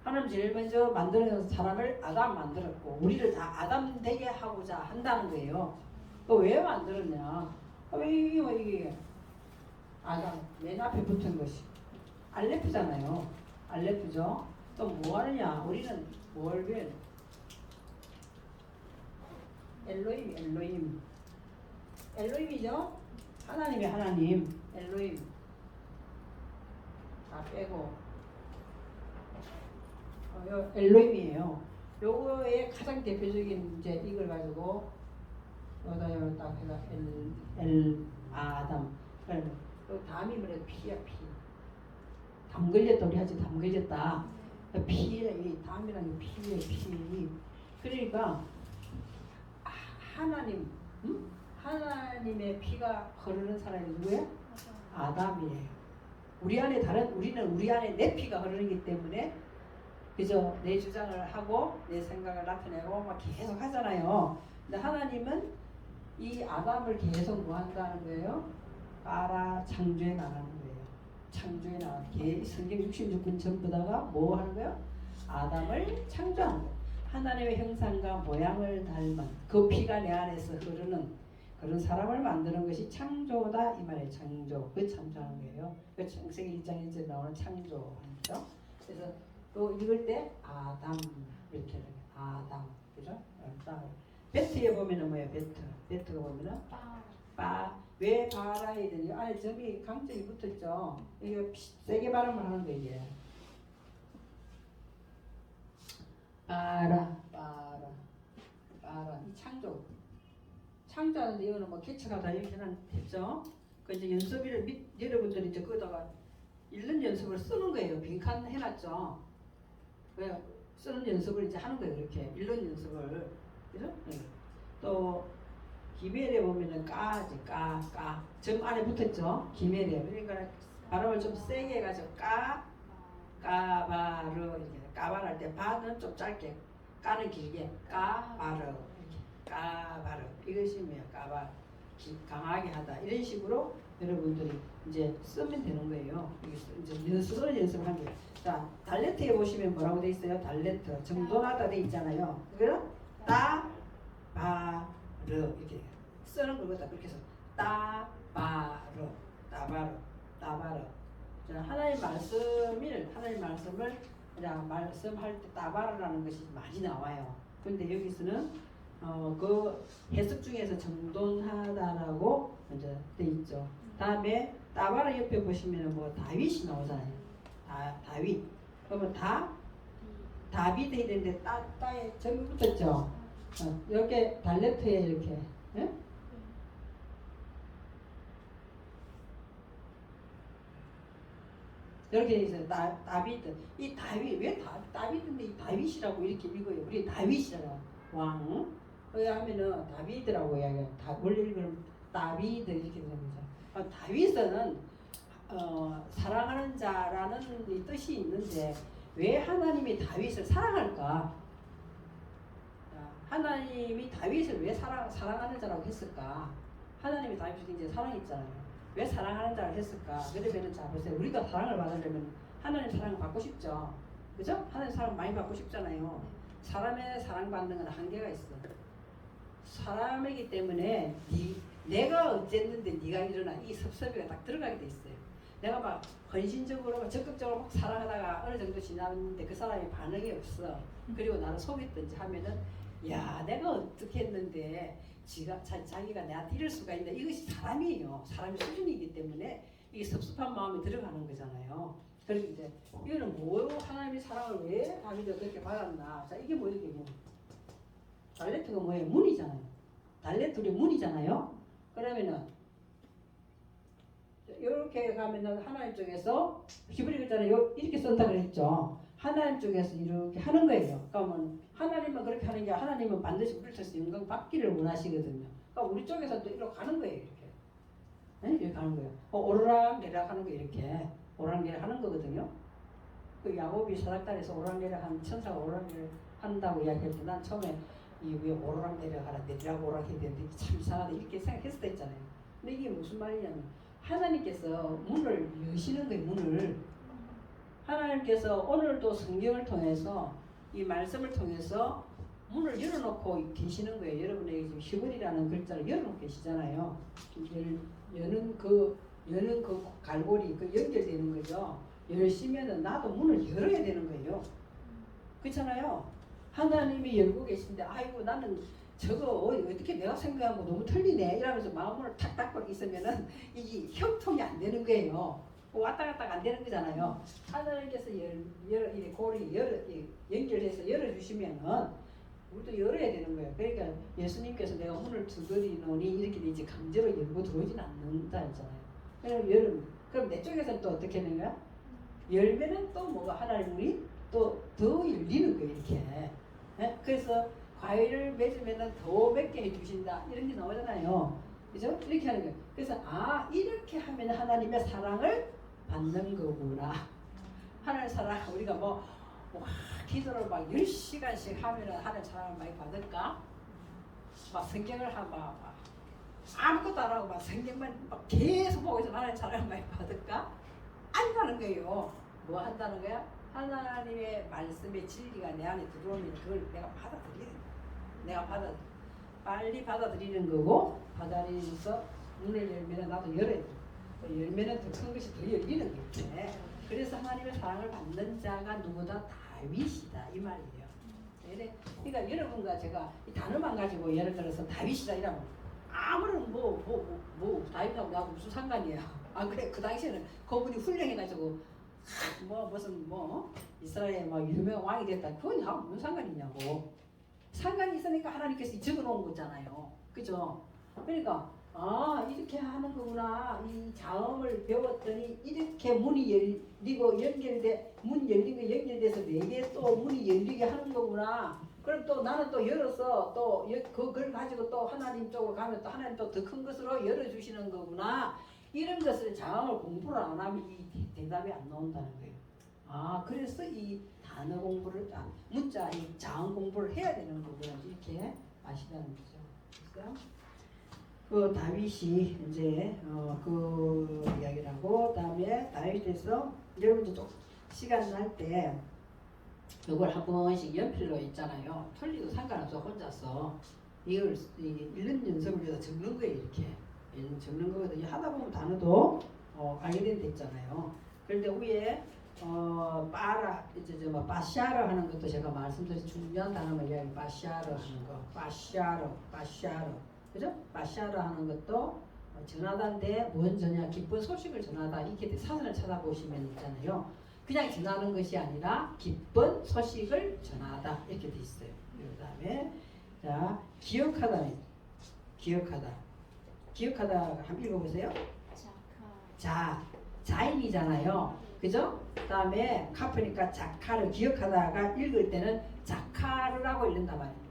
하나님 제일 먼저 만들어서 사람을 아담 만들었고 우리를 다 아담 되게 하고자 한다는 거예요. 왜 만들었냐? 이게 아담 맨 앞에 붙은 것이 알레프잖아요. 알레프죠. 또 뭐 하느냐? 우리는 뭘 배? 엘로힘이죠. 하나님이 하나님. 엘로힘 다 빼고 요 엘로힘이에요. 요거의 가장 대표적인 이제 이걸 가지고 여기다 딱 해서 아담. 요 다음이 뭐래? 피야 피. 담 걸렸다 우리 하지 담 걸렸다. 피에 이 담이라는 게 피에 피. 그러니까 하나님, 하나님의 피가 흐르는 사람이 누구예요? 아담이에요. 우리는 우리 안에 내 피가 흐르기 때문에 그죠? 내 주장을 하고 내 생각을 나타내고 막 계속 하잖아요. 근데 하나님은 이 아담을 계속 뭐 한다는 거예요? 빠라 창조에 나가는 거예요. 창조에 나가는 성경 66권 전부 다가 뭐 하는 거예요? 아담을 창조하는 거예요. 하나님의 형상과 모양을 닮은 그 피가 내 안에서 흐르는 그런 사람을 만드는 것이 창조다 이 말이에요. 창조. 그 창조하는 거예요. 그 창세기 1장 1절에 나오는 창조죠. 그래서 또 읽을 때 아담 이렇게 해요. 아담 그죠? 베트에 보면은 뭐예요? 베트가 보면은 왜 바라야 되냐? 아니 점이 강점이 붙었죠. 이게 세게 발음을 하는 거예요. 이게. 바라 이 창조하는데 이거는 뭐 개체가 다 이렇게는 됐죠. 그 이제 연습을 여러분들이 이제 거기다가 읽는 연습을 쓰는 거예요. 빈칸 해놨죠. 왜 쓰는 연습을 이제 하는 거예요. 이렇게 읽는 연습을 그죠? 네. 또 기멜에 보면은 까지 점 안에 붙었죠. 기멜에 그러니까 발음을 좀 세게 해가지고 까바르 이렇게 까바르 때 바는 좀 짧게 까는 길게 까바르 이렇게 까바르 이것이 뭐야 까바 강하게 하다 이런 식으로 여러분들이 이제 쓰면 되는 거예요. 이제 연습을 한 거예요. 자 달레트에 보시면 뭐라고 돼 있어요? 달레트 정돈하다 돼 있잖아요. 그거는 따바르 이렇게 쓰는 거보다 그렇게 해서 따바르 자, 하나님 말씀을 그냥 말씀할 때 따바르라는 것이 많이 나와요. 근데 여기서는 그 해석 중에서 정돈하다라고 먼저 돼 있죠. 다음에 따바르 옆에 보시면은 뭐 다윗이 나오잖아요. 다윗. 그러면 다비드 해야 되는데 따에 점이 붙었죠. 이렇게 달레트에 이렇게. 예? 이렇게 있어요. 다비드. 이 다윗 왜 다비드인데 이 다윗이라고 이렇게 읽어요. 우리 다윗이잖아. 왕. 하면은 다비드라고 이야기해요. 원래 읽으면 다비드 이렇게 되는 거죠. 다윗은 사랑하는 자라는 이 뜻이 있는데 왜 하나님이 다윗을 사랑할까? 하나님이 다윗을 왜 사랑하는 자라고 했을까? 하나님이 다윗을 굉장히 사랑했잖아요. 왜 사랑하는 자를 했을까? 그러면은 자 보세요. 우리가 사랑을 받으려면 하나님 사랑을 받고 싶죠. 그죠? 하나님 사랑 많이 받고 싶잖아요. 사람의 사랑받는 건 한계가 있어. 사람이기 때문에 내가 어쨌는데 네가 일어나 이 섭섭이가 딱 들어가게 돼 있어요. 내가 막 헌신적으로 적극적으로 막 사랑하다가 어느 정도 지났는데 그 사람이 반응이 없어. 그리고 나를 속였든지 하면은 야 내가 어떻게 했는데 자기가 내한테 이럴 수가 있나. 이것이 사람이에요. 사람의 수준이기 때문에 이 섭섭한 마음이 들어가는 거잖아요. 그리고 이제 이거는 뭐 하나님의 사랑을 왜 다윗이 그렇게 받았나. 자 이게 뭐예요? 이게 달레트가 뭐예요? 문이잖아요. 달레트 우리 문이잖아요. 그러면은 이렇게 가면은 하나님 쪽에서 히브리 글자는 이렇게 쓴다 그랬죠. 하나님 쪽에서 이렇게 하는 거예요. 그러면 하나님은 그렇게 하는 게 하나님은 반드시 우리를 통해서 영광 받기를 원하시거든요. 그러니까 우리 쪽에서 또 이렇게 가는 거예요. 이렇게. 네? 이렇게 하는 거예요. 오르락 내리락 하는 거 이렇게 오르락 내리락 하는 거거든요. 그 야곱이 사닥다리에서 오르락 내리락 한 천사가 오르락 내리락 한다고 이야기할 때 난 처음에 왜 오르락 내리락 하라 내리락 오르락 해야 되는데 참 이상하다 이렇게 생각했을 때 있잖아요. 근데 이게 무슨 말이냐면 하나님께서 문을 여시는 거예요. 문을. 하나님께서 오늘도 성경을 통해서 이 말씀을 통해서 문을 열어놓고 계시는 거예요. 여러분에게 지금 히브리라는 글자를 열어놓고 계시잖아요. 여는 그 갈고리 그 연결되는 거죠. 열시면은 나도 문을 열어야 되는 거예요. 그렇잖아요. 하나님이 열고 계신데 아이고 나는 저거 어떻게 내가 생각한 거 너무 틀리네 이러면서 마음을 탁 닫고 있으면은 이게 형통이 안 되는 거예요. 왔다 갔다 안 되는 거잖아요. 하나님께서 고리 연결해서 열어주시면은 우리도 열어야 되는 거예요. 그러니까 예수님께서 내가 문을 두드리노니 이렇게 이제 강제로 열고 들어오진 않는다 했잖아요. 그럼 내 쪽에서는 또 어떻게 하는 거야? 열면은 또 뭐가 하나님 우리 또 더 열리는 거예요. 이렇게. 네? 그래서 과일을 맺으면은 더 맺게 해주신다 이런 게 나오잖아요. 그죠? 이렇게 하는 거예요. 그래서 이렇게 하면 하나님의 사랑을 받는 거구나. 하나님 사랑 우리가 뭐 기도를 막 10시간씩 하면은 하나님 사랑을 많이 받을까? 막 성경을 아무것도 안 하고 막 성경만 막 계속 보고 있어. 하나님 사랑을 많이 받을까? 아니라는 거예요. 뭐 한다는 거야? 하나님의 말씀의 진리가 내 안에 들어오면 그걸 내가 받아들이는 거야. 내가 빨리 받아들이는 거고, 받아들이면서 문을 열면 나도 열어야 돼. 열면은 더 큰 것이 더 열리는 거예요. 그래서 하나님의 사랑을 받는 자가 누구다? 다윗이다 이 말이에요. 그러니까 여러분과 제가 이 단어만 가지고 예를 들어서 다윗이다 이러면 아무런 다윗하고 나하고 무슨 상관이야. 아 그래 그 당시에는 그분이 훌륭해가지고 무슨 이스라엘 유명 왕이 됐다. 그건 하고 무슨 상관이냐고. 상관이 있으니까 하나님께서 적어놓은 거잖아요. 그죠? 그러니까 이렇게 하는 거구나. 이 자음을 배웠더니 이렇게 문이 열리고 문 열린 거 연결돼서 내게 또 문이 열리게 하는 거구나. 그럼 또 나는 또 열어서 또 그걸 가지고 또 하나님 쪽으로 가면 또 하나님 또 더 큰 것으로 열어주시는 거구나. 이런 것을 자음을 공부를 안 하면 이 대답이 안 나온다는 거예요. 그래서 이 단어 공부를 문자 이 자음 공부를 해야 되는 거구나 이렇게 아시다는 거죠. 그래서 그 다윗이 이제 그 이야기를 하고 그다음에 다윗에서 여러분들 좀 시간 날 때 이걸 한 번씩 연필로 있잖아요. 틀리도 상관없어 혼자서 이걸 읽는 연습을 위해서 적는 거예요. 이렇게 적는 거거든요. 하다 보면 단어도 알게 된 데 있잖아요. 그런데 위에 빠라 이제 바샤르 하는 것도 제가 말씀드린 중요한 단어만 이야기 바샤르 하는 거 바샤르 그죠? 바샤르 하는 것도 전하다인데 뭔 전야 기쁜 소식을 전하다 이렇게 사전을 찾아보시면 있잖아요. 그냥 전하는 것이 아니라 기쁜 소식을 전하다 이렇게 돼 있어요. 그 다음에 자 기억하다 한번 읽어보세요. 자인이잖아요. 그죠? 그 다음에 카프니까 자카를 기억하다가 읽을 때는 자카르라고 읽는단 말이에요.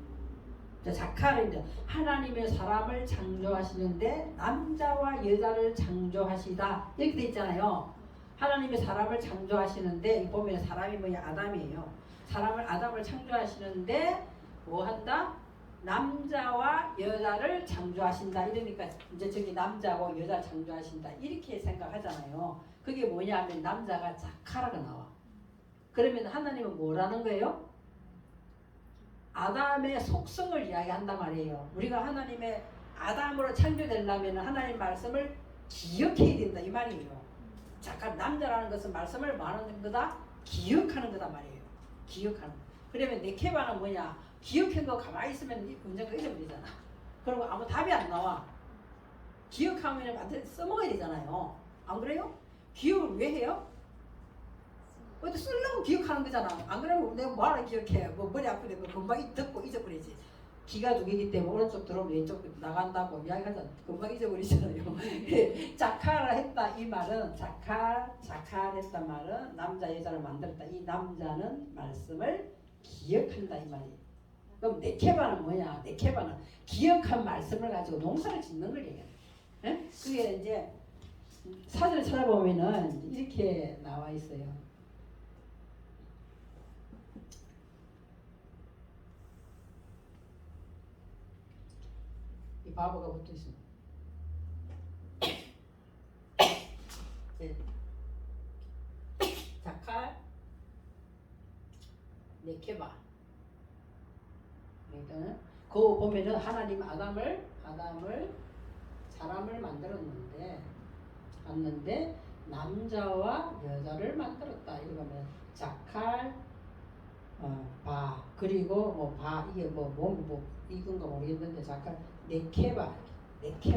자카르인데 하나님의 사람을 창조하시는데 남자와 여자를 창조하시다 이렇게 돼 있잖아요. 하나님의 사람을 창조하시는데 보면 사람이 뭐냐 아담이에요. 아담을 창조하시는데 뭐 한다? 남자와 여자를 창조하신다 이러니까 이제 저기 남자고 여자 창조하신다 이렇게 생각하잖아요. 그게 뭐냐면 남자가 자카라가 나와. 그러면 하나님은 뭐라는 거예요? 아담의 속성을 이야기한단 말이에요. 우리가 하나님의 아담으로 창조되려면 하나님 말씀을 기억해야 된다 이 말이에요. 자카 남자라는 것은 말씀을 말하는 거다 기억하는 거다 말이에요. 기억하는 거. 그러면 네케바는 뭐냐? 기억한 거 가만히 있으면 언젠가 잊어버리잖아. 그리고 아무 답이 안 나와. 기억하면 완전히 써먹어야 되잖아요. 안 그래요? 기억을 왜 해요? 어디 쓰려고 기억하는 거잖아. 안 그러면 내가 뭐하러 기억해? 머리 아프게 금방 듣고 잊어버리지. 기가 두 개이기 때문에 오른쪽 들어오면 왼쪽 나간다고 이야기하잖아. 금방 잊어버리잖아요. 자카라 했다 이 말은 자카했다 말은 남자 여자를 만들었다. 이 남자는 말씀을 기억한다 이 말이에요. 그럼 네케바는 뭐냐? 네케바는 기억한 말씀을 가지고 농사를 짓는 걸 얘기해요. 그게 이제 사전을 찾아보면은 이렇게 나와 있어요. 이 바보가 붙어 있습니다. 자칼, 네케바. 그러니까 그 보면은 하나님 아담을 사람을 만들었는데 남자와 여자를 만들었다. 이러면 자칼, 바 그리고 이게 이건가 모르겠는데 자칼 네케바 이렇게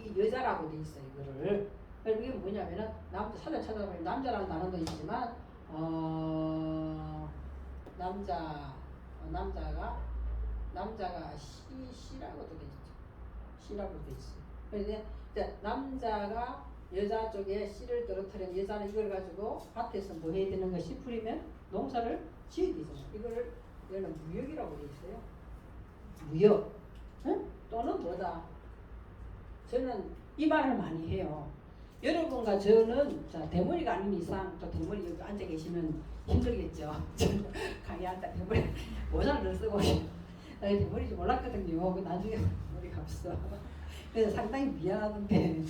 이 여자라고 돼 있어요. 이거를. 그리고 이게 뭐냐면은 사전 찾아보면 남자라는 단어도 있지만 남자가 시라고도 돼 있죠. 시라고 돼 있어. 그런데 남자가 여자 쪽에 씨를 떨어뜨리면 여자는 이걸 가지고 밭에서 뭐 해야 되는 것이 풀이면 농사를 지어야 되잖아. 이거는 무역이라고 돼 있어요. 무역. 응? 또는 뭐다. 저는 이 말을 많이 해요. 여러분과 저는 대머리가 아닌 이상 또 대머리 여기 앉아 계시면 힘들겠죠. 저는 강의한다 대머리 모자를 쓰고 대머리인지 몰랐거든요. 나중에 머리가 없어. 그래서 상당히 미안한데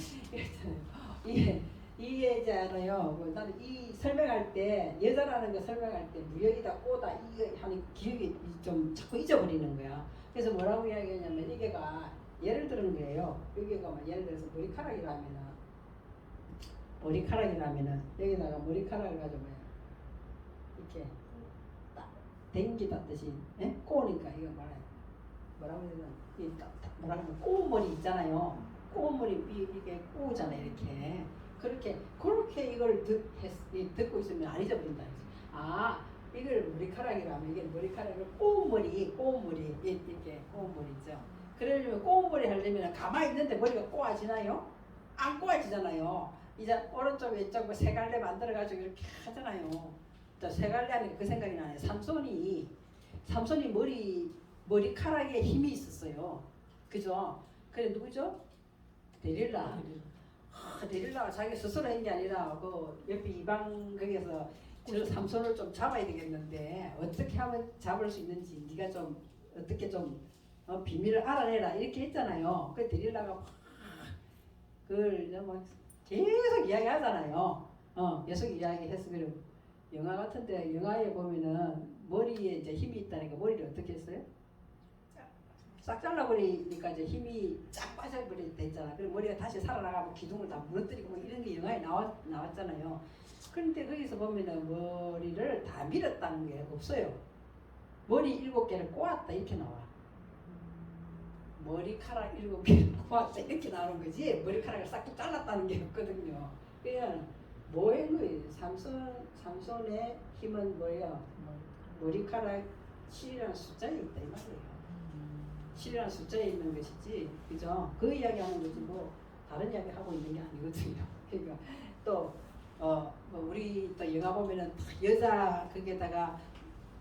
이게 있잖아요. 나는 이 설명할 때 여자라는 거 설명할 때 무역이다 꼬다 이거 하는 기억이 좀 자꾸 잊어버리는 거야. 그래서 뭐라고 이야기하냐면 이게가 예를 들은 거예요. 여기가 막 예를 들어서 머리카락이라면은 여기다가 머리카락을 가지고 이렇게 딱 댕기다듯이 꼬니까 이거 뭐라고 해야 되나 뭐라 그러면 꼬머리 있잖아요. 꼬머리 이게 꼬잖아요. 이렇게 그렇게 이걸 듣고 있으면 안 잊어버린다. 아 이걸 머리카락이라면 이게 머리카락을 꼬머리 이렇게 꼬머리죠. 그러려면 꼬머리 하려면 가만히 있는데 머리가 꼬아지나요? 안 꼬아지잖아요. 이제 오른쪽 왼쪽 세 갈래 만들어 가지고 이렇게 하잖아요. 세 갈래 하니까 그 생각이 나네. 삼손이 머리카락에 힘이 있었어요. 그죠? 그래 누구죠? 데릴라가 자기 스스로 한 게 아니라 그 옆에 이방 거기에서 저 삼손을 좀 잡아야 되겠는데 어떻게 하면 잡을 수 있는지 네가 좀 어떻게 좀 비밀을 알아내라 이렇게 했잖아요. 그 데릴라가 그걸 막 계속 이야기하잖아요. 계속 이야기해서 그래. 영화 같은데 영화에 보면은 머리에 이제 힘이 있다니까 머리를 어떻게 했어요? 싹 잘라버리니까 이제 힘이 쫙 빠져버리게 됐잖아. 그리고 머리가 다시 살아나가고 기둥을 다 무너뜨리고 뭐 이런 게 영화에 나왔잖아요. 그런데 거기서 보면은 머리를 다 밀었다는 게 없어요. 머리 7개를 꼬았다 이렇게 나와. 머리카락 7개를 꼬았다 이렇게 나오는 거지 머리카락을 싹둑 잘랐다는 게 없거든요. 그냥 뭐인 거예요? 삼손의 힘은 뭐예요? 머리카락 7이라는 숫자에 있다 이 말이에요. 7이라는 숫자에 있는 것이지, 그죠? 그 이야기하는 거지 뭐 다른 이야기 하고 있는 게 아니거든요. 그러니까 또 뭐 우리 또 영화 보면은 여자 거기에다가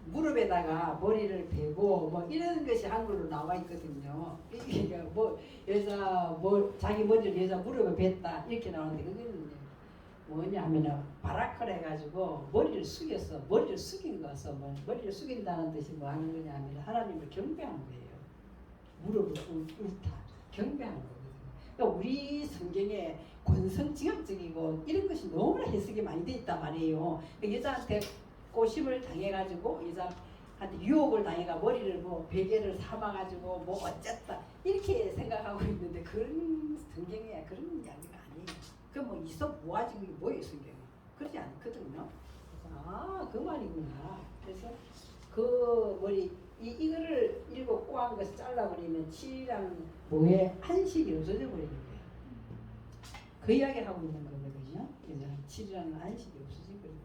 무릎에다가 머리를 대고 뭐 이런 것이 한글로 나와 있거든요. 이게 뭐 여자 자기 머리를 여자 무릎에 뱉다 이렇게 나오는데 그거는 뭐냐 하면은 바라클 해가지고 머리를 숙였어. 머리를 숙인 거서 뭐 머리를 숙인다는 뜻이 뭐 하는 거냐 하면 하나님을 경배하는 거예요. 무릎을 꿇다 경배하는 거거든요. 그러니까 우리 성경에 권성징악적이고 이런 것이 너무나 해석이 많이 돼 있단 말이에요. 그러니까 여자한테 꼬심을 당해가지고 여자한테 유혹을 당해가 머리를 뭐 베개를 삼아가지고 뭐 어쨌다 이렇게 생각하고 있는데 그런 성경에 그런 이야기가 아니에요. 그 뭐 있어 모아지고 뭐예요 성경에 그러지 않거든요. 그래서 그 말이구나. 그래서 그 머리 이거를 일곱 꼬한 것을 잘라버리면 7이라는 뭐에 안식이 없어져 버리는 거예요. 그 이야기를 하고 있는 거거든요. 그래서 7이라는 안식이 없어지거든요.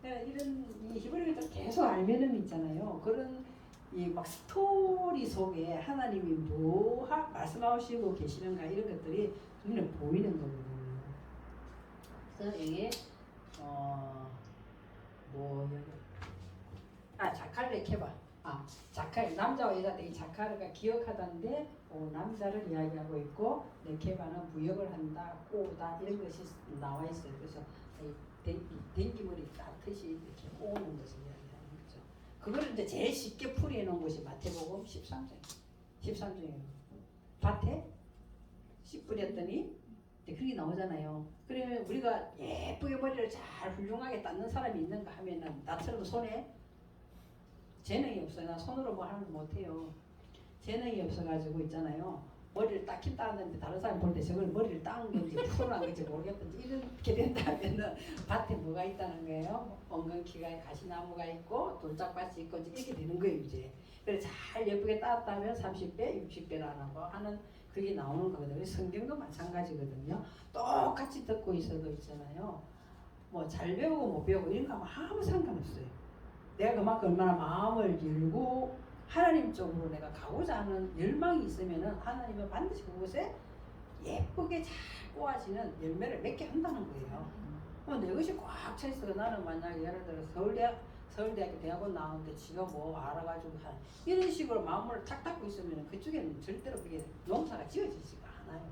그러니까 이런 이 히브리어를 계속 알면은 있잖아요. 그런 이 막 스토리 속에 하나님이 뭐 말씀하시고 계시는가 이런 것들이 눈에 보이는 거거든요. 그래서 이게 자칼레 케바. 자칼 남자와 여자 이 자칼레가 기억하다는데 남자를 이야기하고 있고 네케바는 무역을 한다, 꼬다 이런 것이 나와 있어요. 그래서 댕기머리 따뜻이 이렇게 꼬는 것을 이야기하는 거죠. 그거를 이제 제일 쉽게 풀이해 놓은 것이 마태복음 13장이에요. 밭에 씨 뿌렸더니 그게 나오잖아요. 그러면 우리가 예쁘게 머리를 잘 훌륭하게 닦는 사람이 있는가 하면은 나처럼 손에 재능이 없어요. 나 손으로 뭐 하는 거 못해요. 재능이 없어가지고 있잖아요. 머리를 닦긴 닦는데 다른 사람 볼 때 저걸 머리를 닦은 건지 풀어난 건지 모르겠던지 이렇게 된다면은 밭에 뭐가 있다는 거예요. 엉겅퀴가 가시나무가 있고 돌짝밭이 있고 이렇게 되는 거예요 이제. 그래서 잘 예쁘게 닦았다면 30배, 60배라고 하는 그게 나오는 거거든요. 성경도 마찬가지거든요. 똑같이 듣고 있어도 있잖아요. 뭐 잘 배우고 못 배우고 이런 거 아무 상관없어요. 내가 그만큼 얼마나 마음을 열고 하나님 쪽으로 내가 가고자 하는 열망이 있으면은 하나님은 반드시 그곳에 예쁘게 잘 꼬아지는 열매를 맺게 한다는 거예요. 내 것이 꽉 차 있어. 나는 만약에 예를 들어 서울대학교 대학원 나오는데 지가 뭐 알아가지고 이런 식으로 마음을 탁 닫고 있으면 그쪽에는 절대로 그게 농사가 지어지지가 않아요.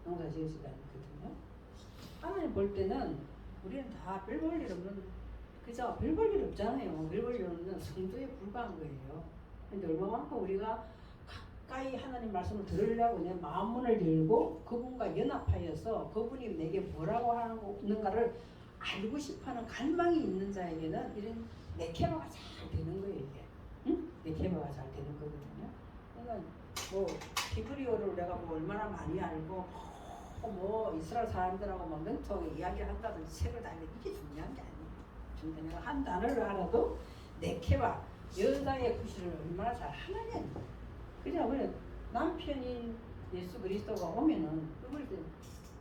농사가 지어지지가 않거든요. 하나님 볼 때는 우리는 다 별 볼 일 없는 그죠? 별 볼 일 없잖아요. 별 볼 일 없는 성도에 불과한 거예요. 근데 얼마만큼 우리가 가까이 하나님 말씀을 들으려고 내 마음문을 열고 그분과 연합하여서 그분이 내게 뭐라고 하는가를 알고 싶어하는 갈망이 있는 자에게는 이런 네케마가 잘 되는 거예요. 이게 네케마가 잘 되는 거거든요. 그러니까 뭐 히브리어를 내가 뭐 얼마나 많이 알고 뭐 이스라엘 사람들하고 뭐 명통하게 이야기를 한다든지 책을 다 읽는 이게 중요한 게 아니에요. 중요한 건 한 단어를 알아도 네케마 여자의 구실을 얼마나 잘 하느냐. 그냥 남편인 예수 그리스도가 오면은 그걸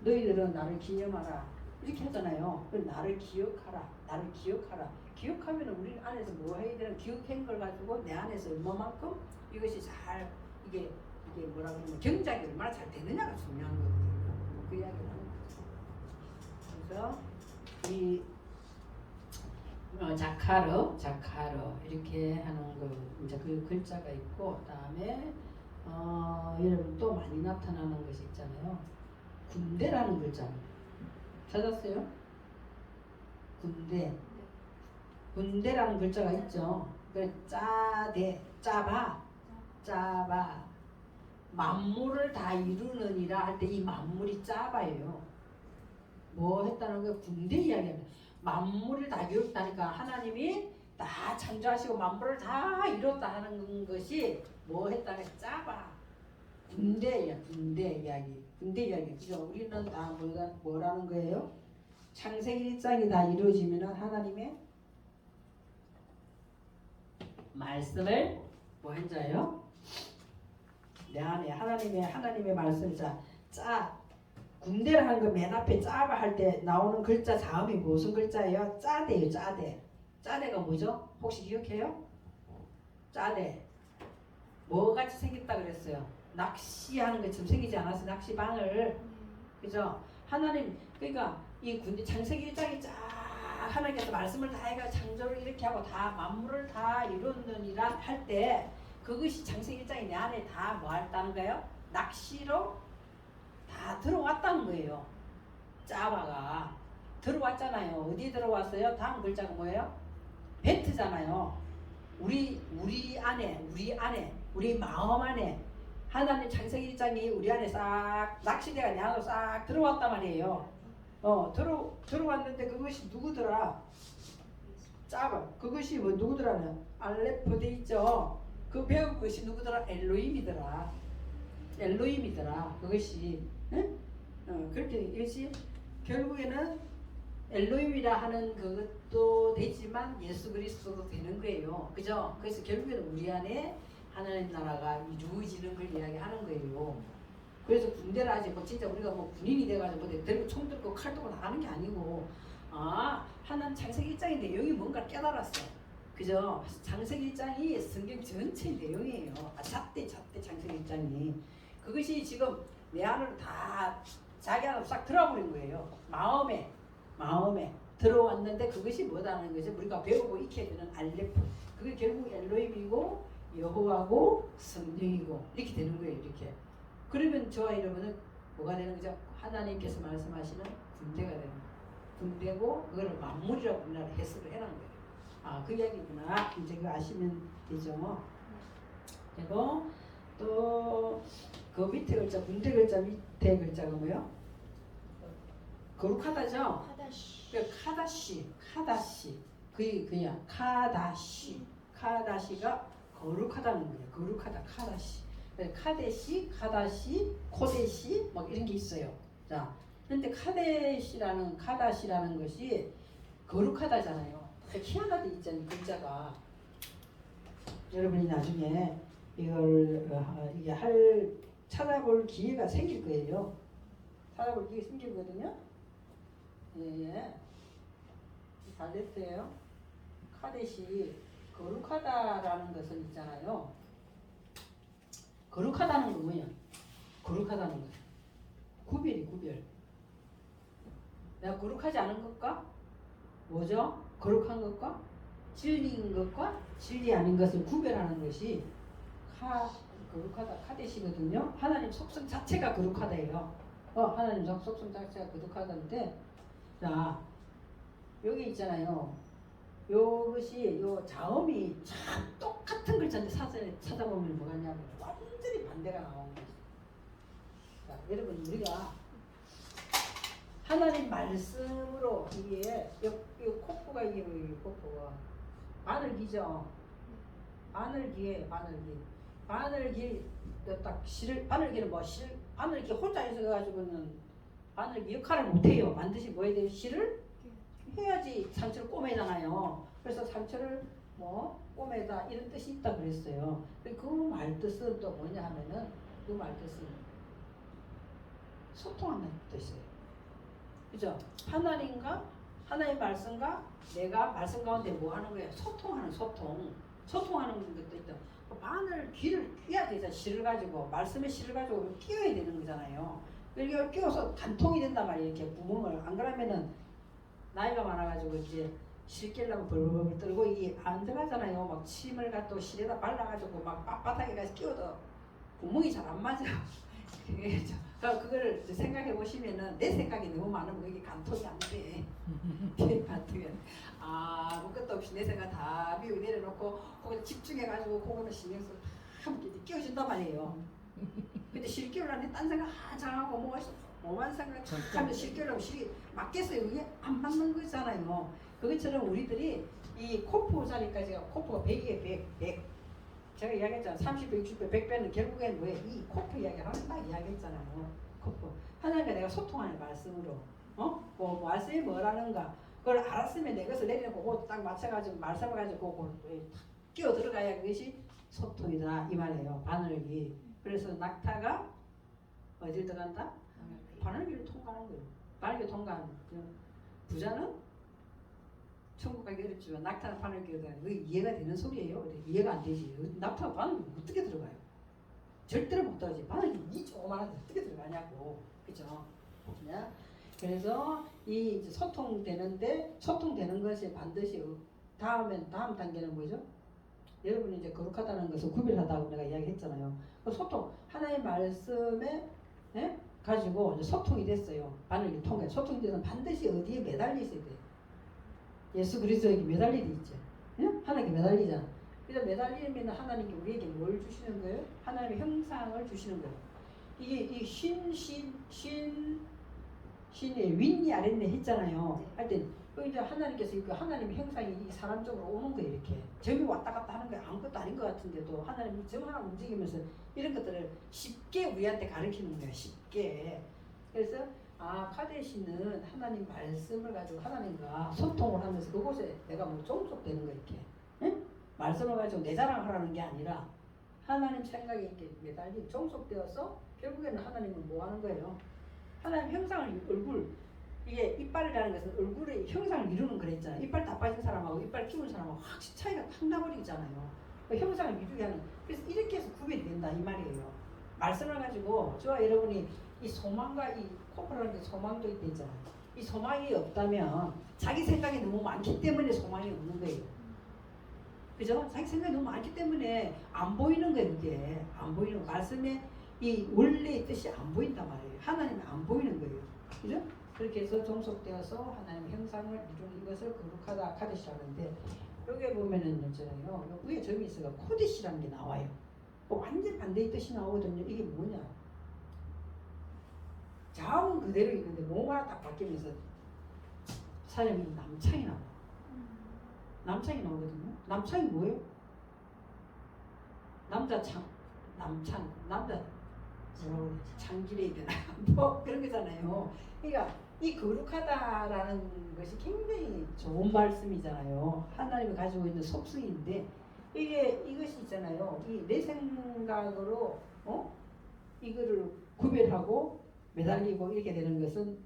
너희들은 나를 기념하라 이렇게 하잖아요. 나를 기억하라, 나를 기억하라. 기억하면은 우리 안에서 뭐 해야 되는 기억한 걸 가지고 내 안에서 얼마만큼 이것이 잘 이게 뭐라 그러면 경작이 얼마나 잘 되느냐가 중요한 거거든요. 그 이야기를 하는 거죠. 그래서 이 자카르 이렇게 하는 거 이제 그 글자가 있고 그다음에 여러분 또 많이 나타나는 것이 있잖아요. 군대라는 글자 찾았어요? 군대라는 글자가 있죠. 그 짜바 만물을 다 이루느니라 할 때 이 만물이 짜바예요. 뭐 했다는 거 군대 이야기합니다. 만물을 다 이뤘다니까 하나님이 다 창조하시고 만물을 다 이뤘다 하는 것이 뭐 했다는 짜바 군대 이야기 그죠? 우리는 다 뭐라는 거예요? 창세기 1장이 다 이루어지면 하나님의 말씀을 뭐 한자예요? 내 안에 하나님의 말씀 군대를 하는 거 맨 앞에 짜바 할 때 나오는 글자 다음이 무슨 글자예요? 짜대예요. 짜대가 뭐죠? 혹시 기억해요? 짜대 뭐 같이 생겼다 그랬어요? 낚시하는 것처럼 생기지 않았어요? 낚시방을 그죠? 하나님 그러니까 이 군대 창세기 1장이 쫙 하나님께서 말씀을 다 해가 창조를 이렇게 하고 다 만물을 다 이뤘느니라 할 때 그것이 창세기 1장이 내 안에 다 뭐 했다는 거예요? 낚시로 다 들어왔다는 거예요. 짜바가 들어왔잖아요. 어디 들어왔어요? 다음 글자가 뭐예요? 베트잖아요. 우리 안에 우리 마음 안에 하나님 창세기 1장이 우리 안에 싹 낚시대가 내 안으로 싹 들어왔단 말이에요. 들어왔는데 그것이 누구더라? 짜바. 그것이 뭐 누구더라는 알레프 돼 있죠. 그 배운 것이 누구더라? 엘로힘이더라. 그것이 응? 그렇게 이것이 결국에는 엘로힘이라 하는 그것도 되지만 예수 그리스도도 되는 거예요. 그죠? 그래서 결국에는 우리 안에 하나님 나라가 이루어지는 걸 이야기하는 거예요. 그래서 군대를 하지 뭐 진짜 우리가 뭐 군인이 돼가지고 뭐 들고 총 들고 칼 들고 나가는 게 아니고 하나님 창세기 1장의 내용이 뭔가 깨달았어. 그죠? 창세기 1장이 성경 전체 내용이에요. 잣대 창세기 1장이 그것이 지금 내 안으로 다 자기 안으로 싹 들어버린 거예요. 마음에 들어왔는데 그것이 뭐다는 거죠? 우리가 배우고 익혀야 되는 알레프. 그게 결국 엘로힘이고 여호와고 성령이고 이렇게 되는 거예요. 이렇게. 그러면 저와 여러분은 뭐가 되는 거죠? 하나님께서 말씀하시는 군대가 되는 거예요. 군대고 그거를 만물이라고 우리나라 해석을 해놓은 거예요. 그 이야기구나. 이제 그거 아시면 되죠. 그리고 또 그 밑에 글자 군대 글자 밑에 글자가 뭐요? 거룩하다죠? 카다시. 그야 카다시가 거룩하다는 거예요. 거룩하다 카다시. 카다시, 코데시 막 이런 게 있어요. 자, 근데 카다시라는 것이 거룩하다잖아요. 희한하게 있잖아요. 글자가. 여러분이 나중에 이걸 찾아볼 기회가 생길 거예요. 찾아볼 기회가 생기거든요. 예. 잘 됐어요. 카데시 거룩하다라는 것은 있잖아요. 거룩하다는 건 뭐냐? 거룩하다는 거. 구별. 내가 거룩하지 않은 것과 뭐죠? 거룩한 것과 진리인 것과 진리 아닌 것을 구별하는 것이 거룩하다 카데시거든요. 하나님 속성 자체가 거룩하다예요. 하나님 속성 자체가 거룩하다인데 자 여기 있잖아요. 요것이 요 자음이 참 똑같은 글자인데 사전에 찾아보면 뭐가 있냐면 완전히 반대가 나오는 거죠. 자, 여러분 우리가 하나님 말씀으로 이게 요 코프가 이게 뭐예요? 코프가 바늘기죠. 바늘기에 바늘기 딱 실을 바늘기는 뭐 실 바늘기 혼자 있어 가지고는 바늘기 역할을 못 해요. 반드시 뭐 해야 돼요? 실을 해야지 상처를 꼬매잖아요. 그래서 상처를 뭐 꼬매다 이런 뜻이 있다 그랬어요. 그 말 뜻은 또 뭐냐 하면은 그 말 뜻은 소통하는 뜻이에요. 그죠? 하나님과 하나님의 말씀과 내가 말씀 가운데 뭐 하는 거예요? 소통하는 소통하는 것도 있다. 바늘 귀를 뀌어야 되잖아. 실을 가지고 말씀의 실을 가지고 끼워야 되는 거잖아요. 이렇게 끼워서 간통이 된단 말이에요. 이렇게 구멍을 안 그러면은 나이가 많아가지고 이제 실 끼려고 벌벌벌 떨고 이게 안 들어가잖아요. 막 침을 갖다 실에다 발라가지고 막 빳빳하게 가서 끼워도 구멍이 잘 안 맞아요. 그러니까 그걸 생각해 보시면은 내 생각이 너무 많으면 그게 간통이 안 돼. 간통이 안 돼. 아무것도 없이 내 생각 다 비우고 내려놓고 거기다 집중해가지고 그거는 신경 써서 함께 끼워준단 말이에요. 근데 실 끼우려는데 딴 생각 장하고 뭐가 있어. 뭐만 생각하면 실 끼우려고 실이 맞겠어요. 그게 안 맞는 거잖아요. 그것처럼 우리들이 이 코프 자리까지 제가 코프가 100이에요. 100. 제가 이야기했잖아. 30배, 60배, 100배는 결국엔 뭐예요? 이 코프 이야기를 하면 딱 이야기했잖아요. 코프. 하나님과 내가 소통하는 말씀으로. 그 말씀이 뭐라는가. 그걸 알았으면 내 것을 내려놓고 그거 딱 맞춰가지고 말씀을 가지고 그걸 탁 끼워 들어가야 그것이 소통이다. 이 말이에요. 바늘기. 그래서 낙타가 어딜 들어간다? 바늘기를 통과하는 거예요. 바늘기 통과하는 거예요. 부자는 천국 가기 어렵지만 낙타는 바늘기가 들어가는 거예요. 이해가 되는 소리예요. 이해가 안 되지. 낙타가 바늘기 어떻게 들어가요? 절대로 못 들어가지. 바늘기 이 조그마한데 어떻게 들어가냐고. 그죠? 그래서 이 이제 소통되는 것이 반드시 다음 단계는 뭐죠? 여러분이 이제 거룩하다는 것을 구별하다고 내가 이야기했잖아요. 그 소통 하나의 말씀에 가지고 이제 소통이 됐어요. 바늘기 통해 소통이 되면 반드시 어디에 매달려 있어야 돼. 예수 그리스도에게 매달려 있죠. 하나님께 매달리잖아. 그래서 매달리면 하나님께 우리에게 뭘 주시는 거예요? 하나님의 형상을 주시는 거예요. 이게 이 신의 윗니 아랫니 했잖아요. 할 때 이제 하나님께서 그 하나님의 형상이 이 사람 쪽으로 오는 거예요. 이렇게 점이 왔다 갔다 하는 게 아무것도 아닌 것 같은데도 하나님이 점 하나 움직이면서 이런 것들을 쉽게 우리한테 가르치는 거예요. 쉽게. 그래서 카데시는 하나님 말씀을 가지고 하나님과 소통을 하면서 그곳에 내가 뭐 종속되는 거 이렇게 말씀을 가지고 내 자랑하라는 게 아니라 하나님 생각에 이렇게 매달리 종속되어서 결국에는 하나님은 뭐 하는 거예요? 하나님 형상을 얼굴 이게 이빨이라는 것은 얼굴의 형상을 이루는 그랬잖아요. 이빨 다 빠진 사람하고 이빨 키운 사람하고 확실히 차이가 확 나버리잖아요. 그 형상을 이루게 하는 그래서 이렇게 해서 구별이 된다 이 말이에요. 말씀을 가지고 저와 여러분이 이 소망과 이 코프라는 게 소망도 있잖아요. 이 소망이 없다면 자기 생각이 너무 많기 때문에 소망이 없는 거예요. 그죠? 자기 생각이 너무 많기 때문에 안 보이는 거예요. 이게 안 보이는 거. 말씀에 이 원래의 뜻이 안 보인단 말이에요. 하나님은 안 보이는 거예요. 그죠? 그렇게 해서 종속되어서 하나님의 형상을 이루는 것을 거룩하다 카데시라는데 여기에 보면은 있잖아요. 위에 점이 있어가 코데시라는 게 나와요. 완전 반대의 뜻이 나오거든요. 이게 뭐냐? 자음은 그대로 있는데 뭐가 딱 바뀌면서 사람이 남창이 나와. 남창이 나오거든요. 남창이 뭐예요? 남자 창기래야 되나? 뭐 그런 거잖아요. 그러니까 이 거룩하다라는 것이 굉장히 좋은 말씀이잖아요. 하나님이 가지고 있는 속성인데 이것이 있잖아요. 이 내 생각으로 이거를 구별하고 매달리고 이렇게 되는 것은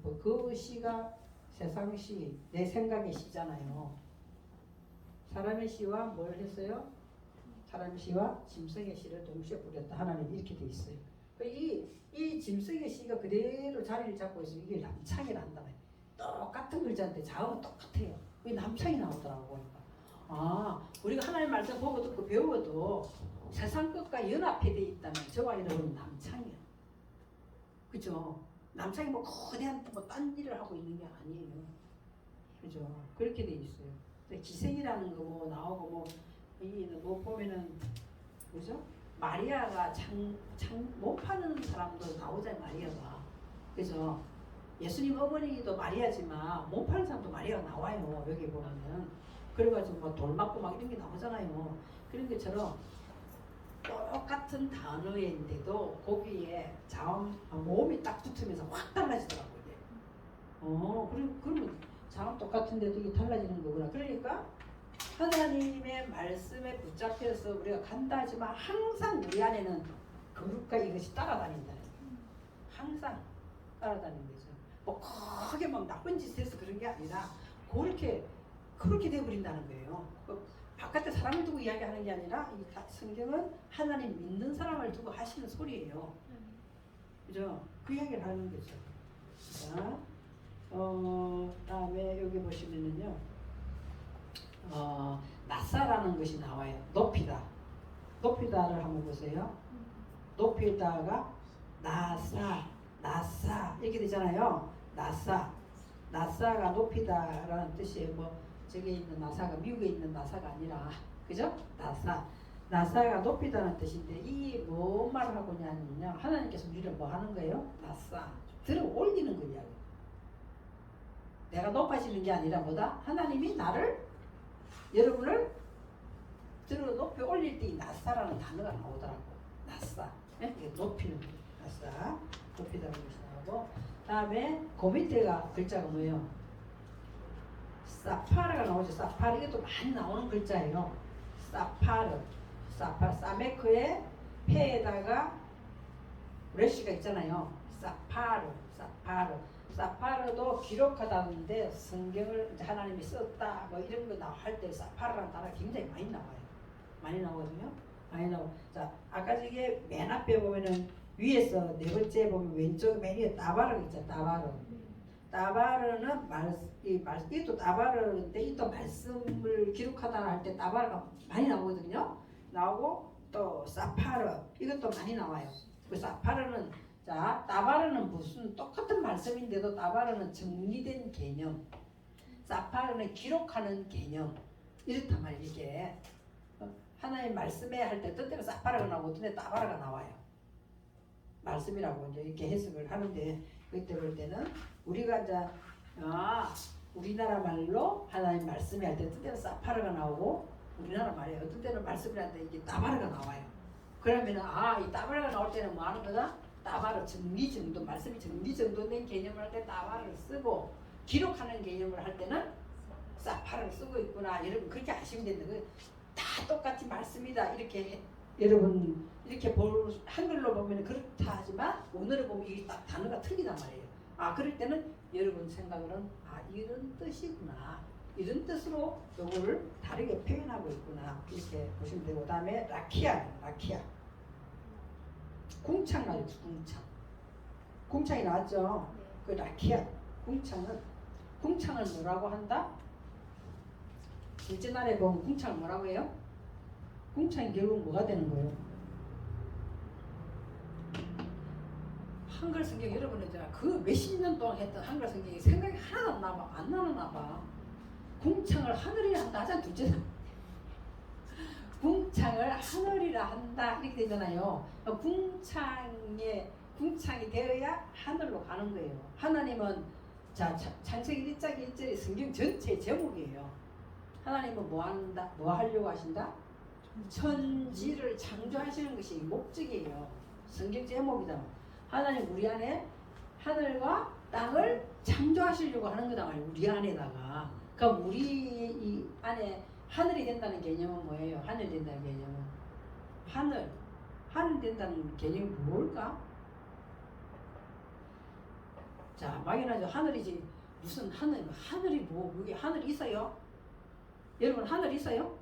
뭐 그 시가 세상 시, 내 생각의 시잖아요. 사람의 시와 뭘 했어요? 사람의 시와 짐승의 시를 동시에 뿌렸다. 하나님 이렇게 돼 있어요. 이 짐승의 시가 그대로 자리를 잡고 있으면 이게 남창이란다. 똑같은 글자인데 자음은 똑같아요. 왜 남창이 나오더라고. 우리가 하나님 말씀 보고 듣고 배우고도 세상 것과 연합해 돼 있다면 저와 여러분은 남창이야. 그죠? 남창이 뭐 거대한 뭐 딴 일을 하고 있는 게 아니에요. 그죠? 그렇게 돼 있어요. 기생이라는 거 뭐 나오고 뭐 보면은 뭐죠? 마리아가 장 못 파는 사람도 나오잖아요. 마리아가. 그죠? 예수님 어머니도 마리아지만 못 파는 사람도 마리아가 나와요. 여기 보면은. 그래가지고 뭐 돌 맞고 막 이런 게 나오잖아요. 그런 것처럼 똑같은 단어인데도 거기에 몸이 딱 붙으면서 확 달라지더라고요. 이게. 그러면 자음 똑같은데도 이게 달라지는 거구나. 그러니까 하나님의 말씀에 붙잡혀서 우리가 간다 하지만 항상 우리 안에는 거룩과 이것이 따라다닌다는 거예요. 항상 따라다니는 거죠. 뭐 크게 막 나쁜 짓을 해서 그런 게 아니라 그렇게 돼버린다는 거예요. 바깥에 사람을 두고 이야기하는 게 아니라 이 성경은 하나님 믿는 사람을 두고 하시는 소리예요. 그죠? 그 이야기를 하는 거죠. 자, 다음에 여기 보시면은요, 낮사라는 것이 나와요. 높이다를 한번 보세요. 높이다가 낮사 이렇게 되잖아요. 낮사가 높이다라는 뜻이에요. 뭐 저기 있는 나사가 미국에 있는 나사가 아니라, 그죠? 나사가 높이다는 뜻인데 이 뭔 말을 하고 있냐면요, 하나님께서 우리를 뭐 하는 거예요? 낮사 들어 올리는 거냐. 내가 높아지는 게 아니라 뭐다? 하나님이 여러분을 들어 높이 올릴 때 이 낮사라는 단어가 나오더라고. 낮사. 네? 높이는 거. 낮사. 높이다는 것이 나오고, 다음에 그 밑에가 글자가 뭐예요? 사파르가 나오죠. 사파르. 이것도 많이 나오는 글자예요. 사파르. 사메크의 페에다가 레시가 있잖아요. 사파르도 기록하다는데 성경을 이제 하나님이 썼다 뭐 이런 거 할 때 사파르라는 단어가 굉장히 많이 나와요. 많이 나오거든요. 많이 나오고. 자, 아까 저게 맨 앞에 보면은 위에서 네 번째 보면 왼쪽 맨 위에 따바르가 있잖아. 따바르는 이또 따바르인데 이 또 말씀을 기록하다 할 때 따바르가 많이 나오거든요. 나오고 또 사파르 이것도 많이 나와요. 그 사파르는 따바르는 무슨 똑같은 말씀인데도 따바르는 정리된 개념, 사파르는 기록하는 개념 이렇단 말이에요. 이게 하나님 말씀에 할 때 뜻대로 사파르가 나오고 뜻대로 따바르가 나와요. 말씀이라고 이제 이렇게 해석을 하는데, 그때 볼 때는 우리가 이제 우리나라 말로 하나님 말씀에 할 때 뜻대로 사파르가 나오고, 우리나라 말에 어떤 때는 말씀을 할 때 이게 따바르가 나와요. 그러면은 이 따바르가 나올 때는 뭐 하는 거다? 따바르 정리정돈, 말씀이 정리정돈된 개념을 할 때 따바르를 쓰고, 기록하는 개념을 할 때는 사파르를 쓰고 있구나. 여러분 그렇게 아시면 되는데, 다 똑같이 말씀이다 이렇게 여러분 이렇게 한글로 보면 그렇다 하지만 오늘을 보면 이게 딱 단어가 틀리단 말이에요. 그럴 때는 여러분 생각으로는 이런 뜻이구나, 이런 뜻으로 요거를 다르게 표현하고 있구나 이렇게 보시면 되고, 다음에 라키아 궁창 나왔죠. 궁창이 나왔죠. 그 라키아 궁창을 뭐라고 한다? 둘째 날에 보면 궁창을 뭐라고 해요? 궁창이 결국 뭐가 되는 거예요? 한글 성경 여러분은 그 몇십 년 동안 했던 한글 성경이 생각이 하나도 안 나나 봐. 궁창을 하늘이라 한다 하잖아. 둘째 날 궁창을 하늘이라 한다 이렇게 되잖아요. 궁창이 되어야 하늘로 가는 거예요. 하나님은 창세기 1장 1절이 성경 전체 제목이에요. 하나님은 뭐 하려고 하신다? 천지를 창조하시는 것이 목적이에요. 성경 제목이다. 하나님 우리 안에 하늘과 땅을 창조하시려고 하는 거다 말이에요. 우리 안에다가. 그럼 우리 이 안에 하늘이 된다는 개념은 뭐예요? 하늘이 된다는 개념은 하늘 된다는 개념이 뭘까? 자, 막연하죠. 하늘이지 무슨 하늘이 뭐 여기 하늘이 있어요? 여러분 하늘 있어요?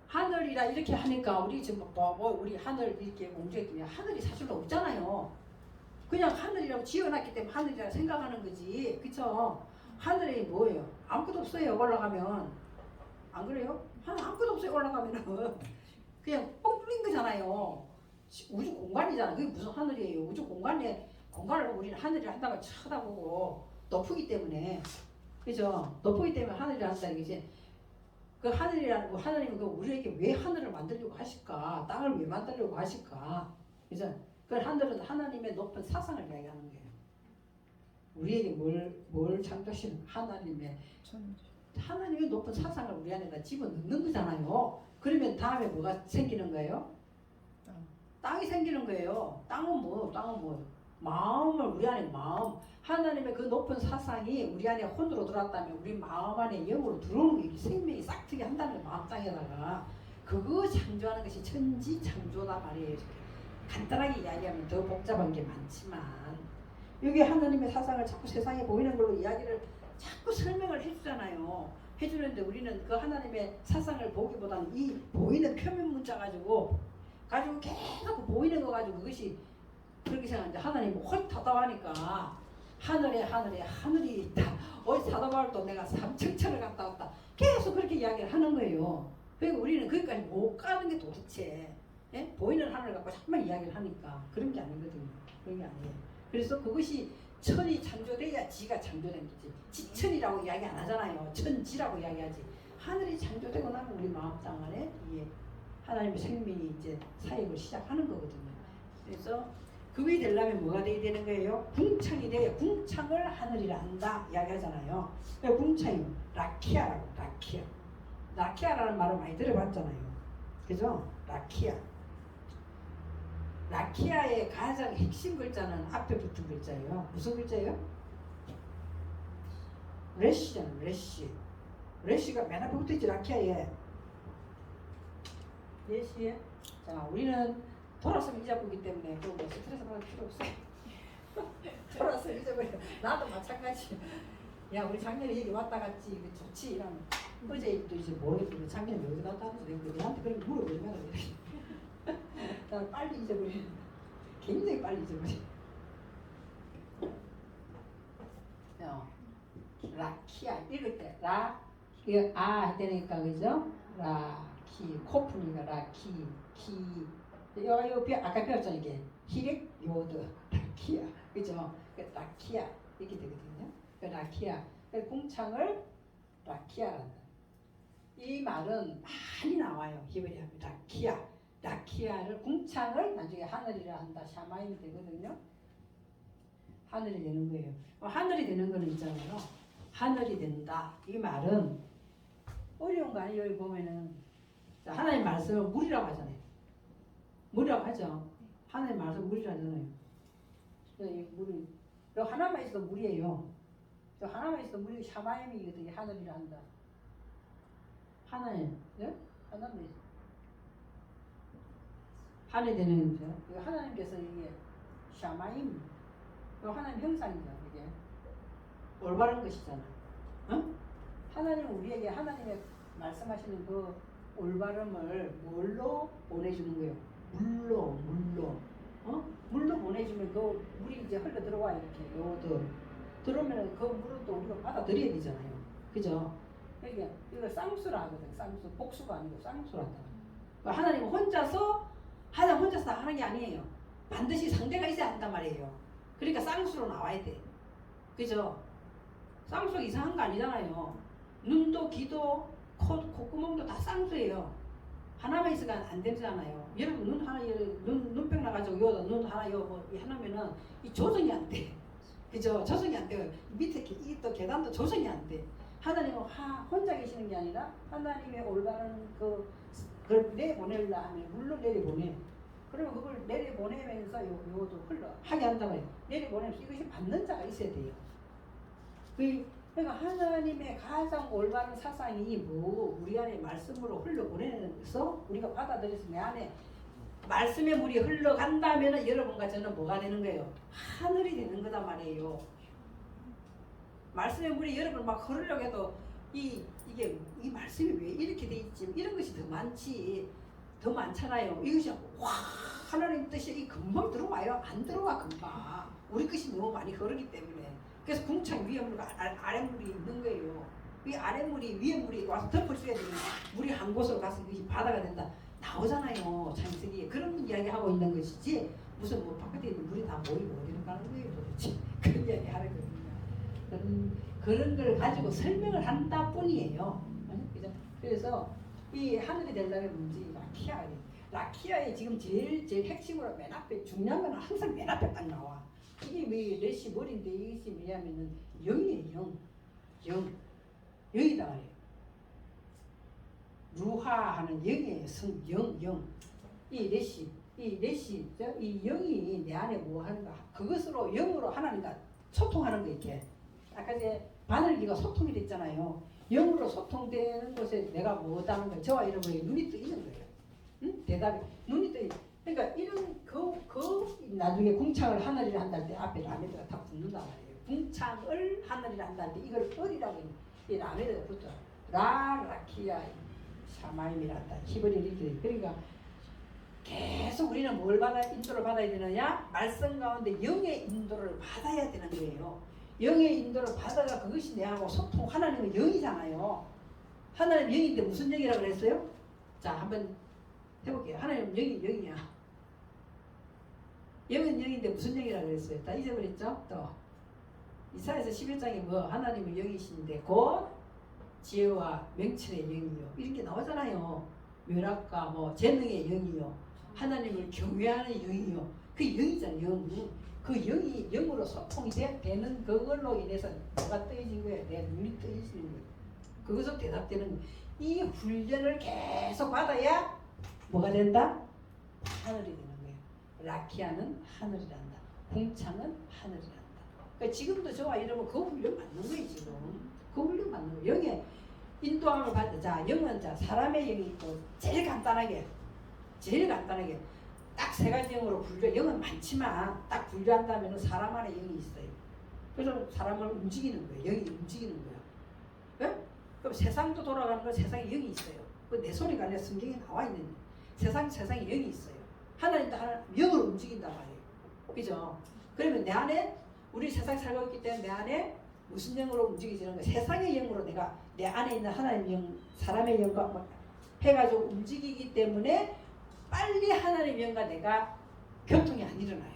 하늘이라 이렇게 하니까 우리 지금 우리 하늘 이렇게 공주했더니 하늘이 사실 없잖아요. 그냥 하늘이라고 지어놨기 때문에 하늘이라고 생각하는 거지, 그쵸? 하늘이 뭐예요? 아무것도 없어요. 올라가면 안 그래요? 아무것도 없어요. 올라가면은 그냥 뻥 뚫린 거잖아요. 우주 공간이잖아. 그게 무슨 하늘이에요? 우주 공간을 우리는 하늘이 한다고 쳐다보고 높기 때문에 그죠? 높기 때문에 하늘이라 한다 이거지. 그 하늘이라고 하나님은 그 우리에게 왜 하늘을 만들려고 하실까? 땅을 왜 만들려고 하실까? 그죠? 그 하늘은 하나님의 높은 사상을 이야기하는 거예요. 우리에게 뭘 창조하시는 하나님의 높은 사상을 우리 안에다 집어넣는 거잖아요. 그러면 다음에 뭐가 생기는 거예요? 땅이 생기는 거예요. 땅은 뭐? 마음을 우리 안에 마음. 하나님의 그 높은 사상이 우리 안에 혼으로 들어왔다면 우리 마음 안에 영으로 들어오는 게 생명이 싹트게 한다는 거예요. 마음 땅에다가. 그거 창조하는 것이 천지 창조다 말이에요. 간단하게 이야기하면 더 복잡한 게 많지만 여기 하나님의 사상을 자꾸 세상에 보이는 걸로 이야기를 자꾸 설명을 해주잖아요. 해주는데 우리는 그 하나님의 사상을 보기보다는 이 보이는 표면 문자 가지고 계속 보이는 거 가지고 그것이 그렇게 생각하는데 하나님은 훨씬 답답하니까 하늘이 다 어디 사도바울도 내가 삼층천을 갔다 왔다 계속 그렇게 이야기를 하는 거예요. 그러니까 우리는 거기까지 못 가는 게 도대체 보이는 하늘 갖고 자꾸만 이야기를 하니까 그런 게 아니거든요. 그런 게 아니에요. 그래서 그것이 천이 창조돼야 지가 창조된 거지. 지천이라고 이야기 안 하잖아요. 천지라고 이야기하지. 하늘이 창조되고 나면 우리 마음 땅 안에 하나님의 생명이 이제 사역을 시작하는 거거든요. 그래서 그게 되려면 뭐가 돼야 되는 거예요? 궁창이 돼요. 궁창을 하늘이라 한다 이야기하잖아요. 궁창이 라키아라고 라키아라는 말을 많이 들어봤잖아요. 그죠? 라키아의 가장 핵심 글자는 앞에 붙은 글자예요. 무슨 글자예요? 레시잖아요. 레시가 맨 앞에 붙어있지. 라키아에 레시에. 자, 우리는 돌아서면 잊어버리기 때문에 뭐 스트레스 받을 필요 없어요. 돌아서 잊어버려. 나도 마찬가지. 야, 우리 작년에 여기 왔다 갔지. 이거 좋지. 이러면 어제도 이제 모르겠고 작년에 여기 갔다 왔는데 너한테 그런 거 물어보지 마라. 나 빨리 잊어버려. 굉장히 빨리 잊어버려. 라키아 읽을 때 이거 할 때니까 그죠? 라키 코프니까 라키 요 아까 배웠잖아요. 이게 히렉 요드 라키아 그죠? 라키아 이렇게 되거든요. 라키아 궁창을 라키아란다. 이 말은 많이 나와요. 히브리어 라키아를 궁창을 나중에 하늘이라 한다. 샤마임이 되거든요. 하늘이 되는 거예요. 하늘이 되는 거는 있잖아요. 하늘이 된다. 이 말은 어려운 거 아니에요. 여기 보면은 자, 하나님 말씀을 물이라고 하잖아요. 물이라고 하죠. 하나님 말씀 물이라고 하잖아요. 물이 요 하나만 있어도 물이에요. 요 하나만 있어도 물이 샤마임이거든요. 하늘이라 한다. 하나님, 예? 하나만 있어. 하늘이 되는 거죠. 하나님께서 이게 샤마임, 요 하나님 형상이죠. 이게 올바른 것이잖아. 응? 하나님은 우리에게 하나님의 말씀하시는 그 올바름을 뭘로 보내주는 거예요? 물로. 물로 보내주면 그 물이 이제 흘러 들어와 이렇게 요들 들어오면 그 물을 또 우리가 받아들여야 되잖아요. 그죠? 그러니까 이거 쌍수라 하거든. 쌍수 복수가 아니고 쌍수라 한다. 그러니까 하나님은 하나님 혼자서 다 하는 게 아니에요. 반드시 상대가 있어야 한단 말이에요. 그러니까 쌍수로 나와야 돼. 그죠? 쌍수가 이상한 거 아니잖아요. 눈도 귀도 콧구멍도 다 쌍수예요. 하나만 있으니까 안 되잖아요. 여러분 눈 하나 눈병 나가지고 요다 눈 하나 뭐 하나면은 이 조정이 안 돼. 그죠? 조정이 안 돼요. 밑에 이 또 계단도 조정이 안 돼. 하나님은 혼자 계시는 게 아니라 하나님의 올바른 그걸 내보내려 하면 물로 내려보내. 그러면 그걸 내려보내면서 요도 하게 한단 말이에요. 내려보내면서 이것이 받는 자가 있어야 돼요. 그러니까 하나님의 가장 올바른 사상이 우리 안에 말씀으로 흘러보내서 우리가 받아들여서 내 안에 말씀의 물이 흘러간다면 여러분과 저는 뭐가 되는 거예요? 하늘이 되는 거단 말이에요. 말씀의 물이 여러분 막 흐르려고 해도 이 말씀이 왜 이렇게 돼 있지? 이런 것이 더 많잖아요. 이것이 와 하나님 뜻이 금방 들어와요. 안 들어와 금방. 우리 것이 너무 많이 흐르기 때문에. 그래서 궁창 위에 물과 아랫물이 있는 거예요. 이 아랫물이 위에 물이 와서 덮어줘야 되는 물이 한 곳으로 가서 이것이 바다가 된다. 나오잖아요. 창세기에. 그런 이야기하고 있는 것이지 무슨 바깥에 있는 물이 다 모이고 어디로 가는 거예요 도대체. 그런 이야기 하는 거거든요. 그런 걸 가지고 설명을 한다 뿐이에요. 그죠? 그래서 이 하늘이 되려면 문제 라키아예요. 라키아의 지금 제일 핵심으로 맨 앞에 중요한 건 항상 맨 앞에 딱 나와. 이게 왜 레시 머리인데 이것이 뭐냐면은 영이에요. 영이다 말이에요. 루하하는 영이에요. 영. 이 레시, 이 영이 내 안에 뭐 하는가? 그것으로 영으로 하나님과 소통하는 거 이렇게. 아까 이제 바늘기가 소통이 됐잖아요. 영으로 소통되는 곳에 내가 뭐다는 거, 저와 여러분이 눈이 뜨이는 거예요. 응? 대답이 눈이 뜨이. 그러니까 이런 그 나중에 궁창을 하늘이라 한다 때 앞에 라메드가 다 붙는단 말이에요. 궁창을 하늘이라 한다 때 이걸 을이라고 해요. 이 라메드가 붙어. 라키아 샤마임이란다. 히브리 이렇게. 그러니까 계속 우리는 뭘 인도를 받아야 되느냐? 말씀 가운데 영의 인도를 받아야 되는 거예요. 영의 인도를 받아가 그것이 내하고 소통. 하나님은 영이잖아요. 하나님 영인데 무슨 영이라고 그랬어요? 자, 한번 해볼게요. 하나님은 영이야. 영은 영인데 무슨 영이라고 그랬어요? 다 잊어버렸죠? 또 이사야서 11장에 뭐 하나님은 영이신데 곧 지혜와 명철의 영이요. 이렇게 나오잖아요. 멸악과 뭐 재능의 영이요. 하나님을 경외하는 영이요. 그 영이잖아요. 영. 그 영이 영으로 소통이 되는 그걸로 인해서 뭐가 떠해진 거예요. 내 눈이 떠해지는 거예요. 그것으로 대답되는 거예요. 이 훈련을 계속 받아야 뭐가 된다? 하늘이 되는 거예요. 라키아는 하늘이란다. 궁창은 하늘이란다. 그러니까 지금도 저와 이러면 그 훈련 받는 거예요. 지금 그 훈련 받는 거예요. 영의 인도함을 받자. 자, 영은 자 사람의 영이 있고 제일 간단하게 딱 세 가지 영으로 분류. 영은 많지만 딱 분류한다면 사람 안에 영이 있어요. 그래서 사람을 움직이는 거예요. 영이 움직이는 거예요. 네? 그럼 세상도 돌아가는 건 세상에 영이 있어요. 그 내 소리가 아니라 성경에 나와 있는 세상에 영이 있어요. 하나님도 영을 움직인단 말이에요. 그죠? 그러면 내 안에 우리 세상에 살고 있기 때문에 내 안에 무슨 영으로 움직이지는 거예요? 세상의 영으로 내가 내 안에 있는 하나님의 영, 사람의 영과 해가지고 움직이기 때문에 빨리 하나님의 영과 내가 교통이 안 일어나요.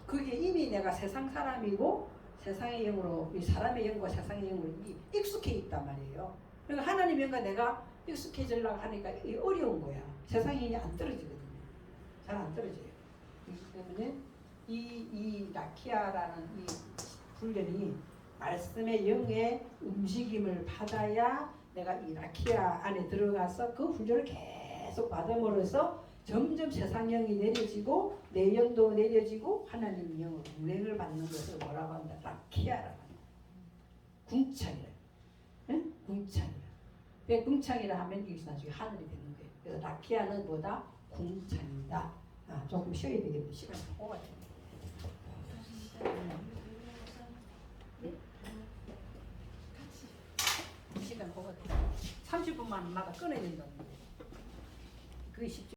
그게 이미 내가 세상 사람이고 세상의 영으로 이 사람의 영과 세상의 영으로 익숙해 있단 말이에요. 그러니까 하나님의 영과 내가 익숙해지려고 하니까 이게 어려운 거야. 세상의 영이 안 떨어지거든요. 잘 안 떨어져요. 그렇기 때문에 이 라키아라는 이 훈련이 말씀의 영의 움직임을 받아야 내가 이 라키아 안에 들어가서 그 훈련을 계속 받음으로써 점점 세상 영이 내려지고 내 영도 내려지고 하나님 영으로 운행을 받는 것을 뭐라고 한다? 라키아라고 한다. 궁창이라. 응? 궁창이라. 그 궁창이라 하면 이게 나중에 하늘이 되는 거예요. 그래서 라키아는 뭐다? 궁창이다. 아, 조금 쉬어야 되겠네. 시간이 오가 되네. 시간 오가 돼. 30분만 마다 끊어야 된다는 거예요. 그게 쉽죠.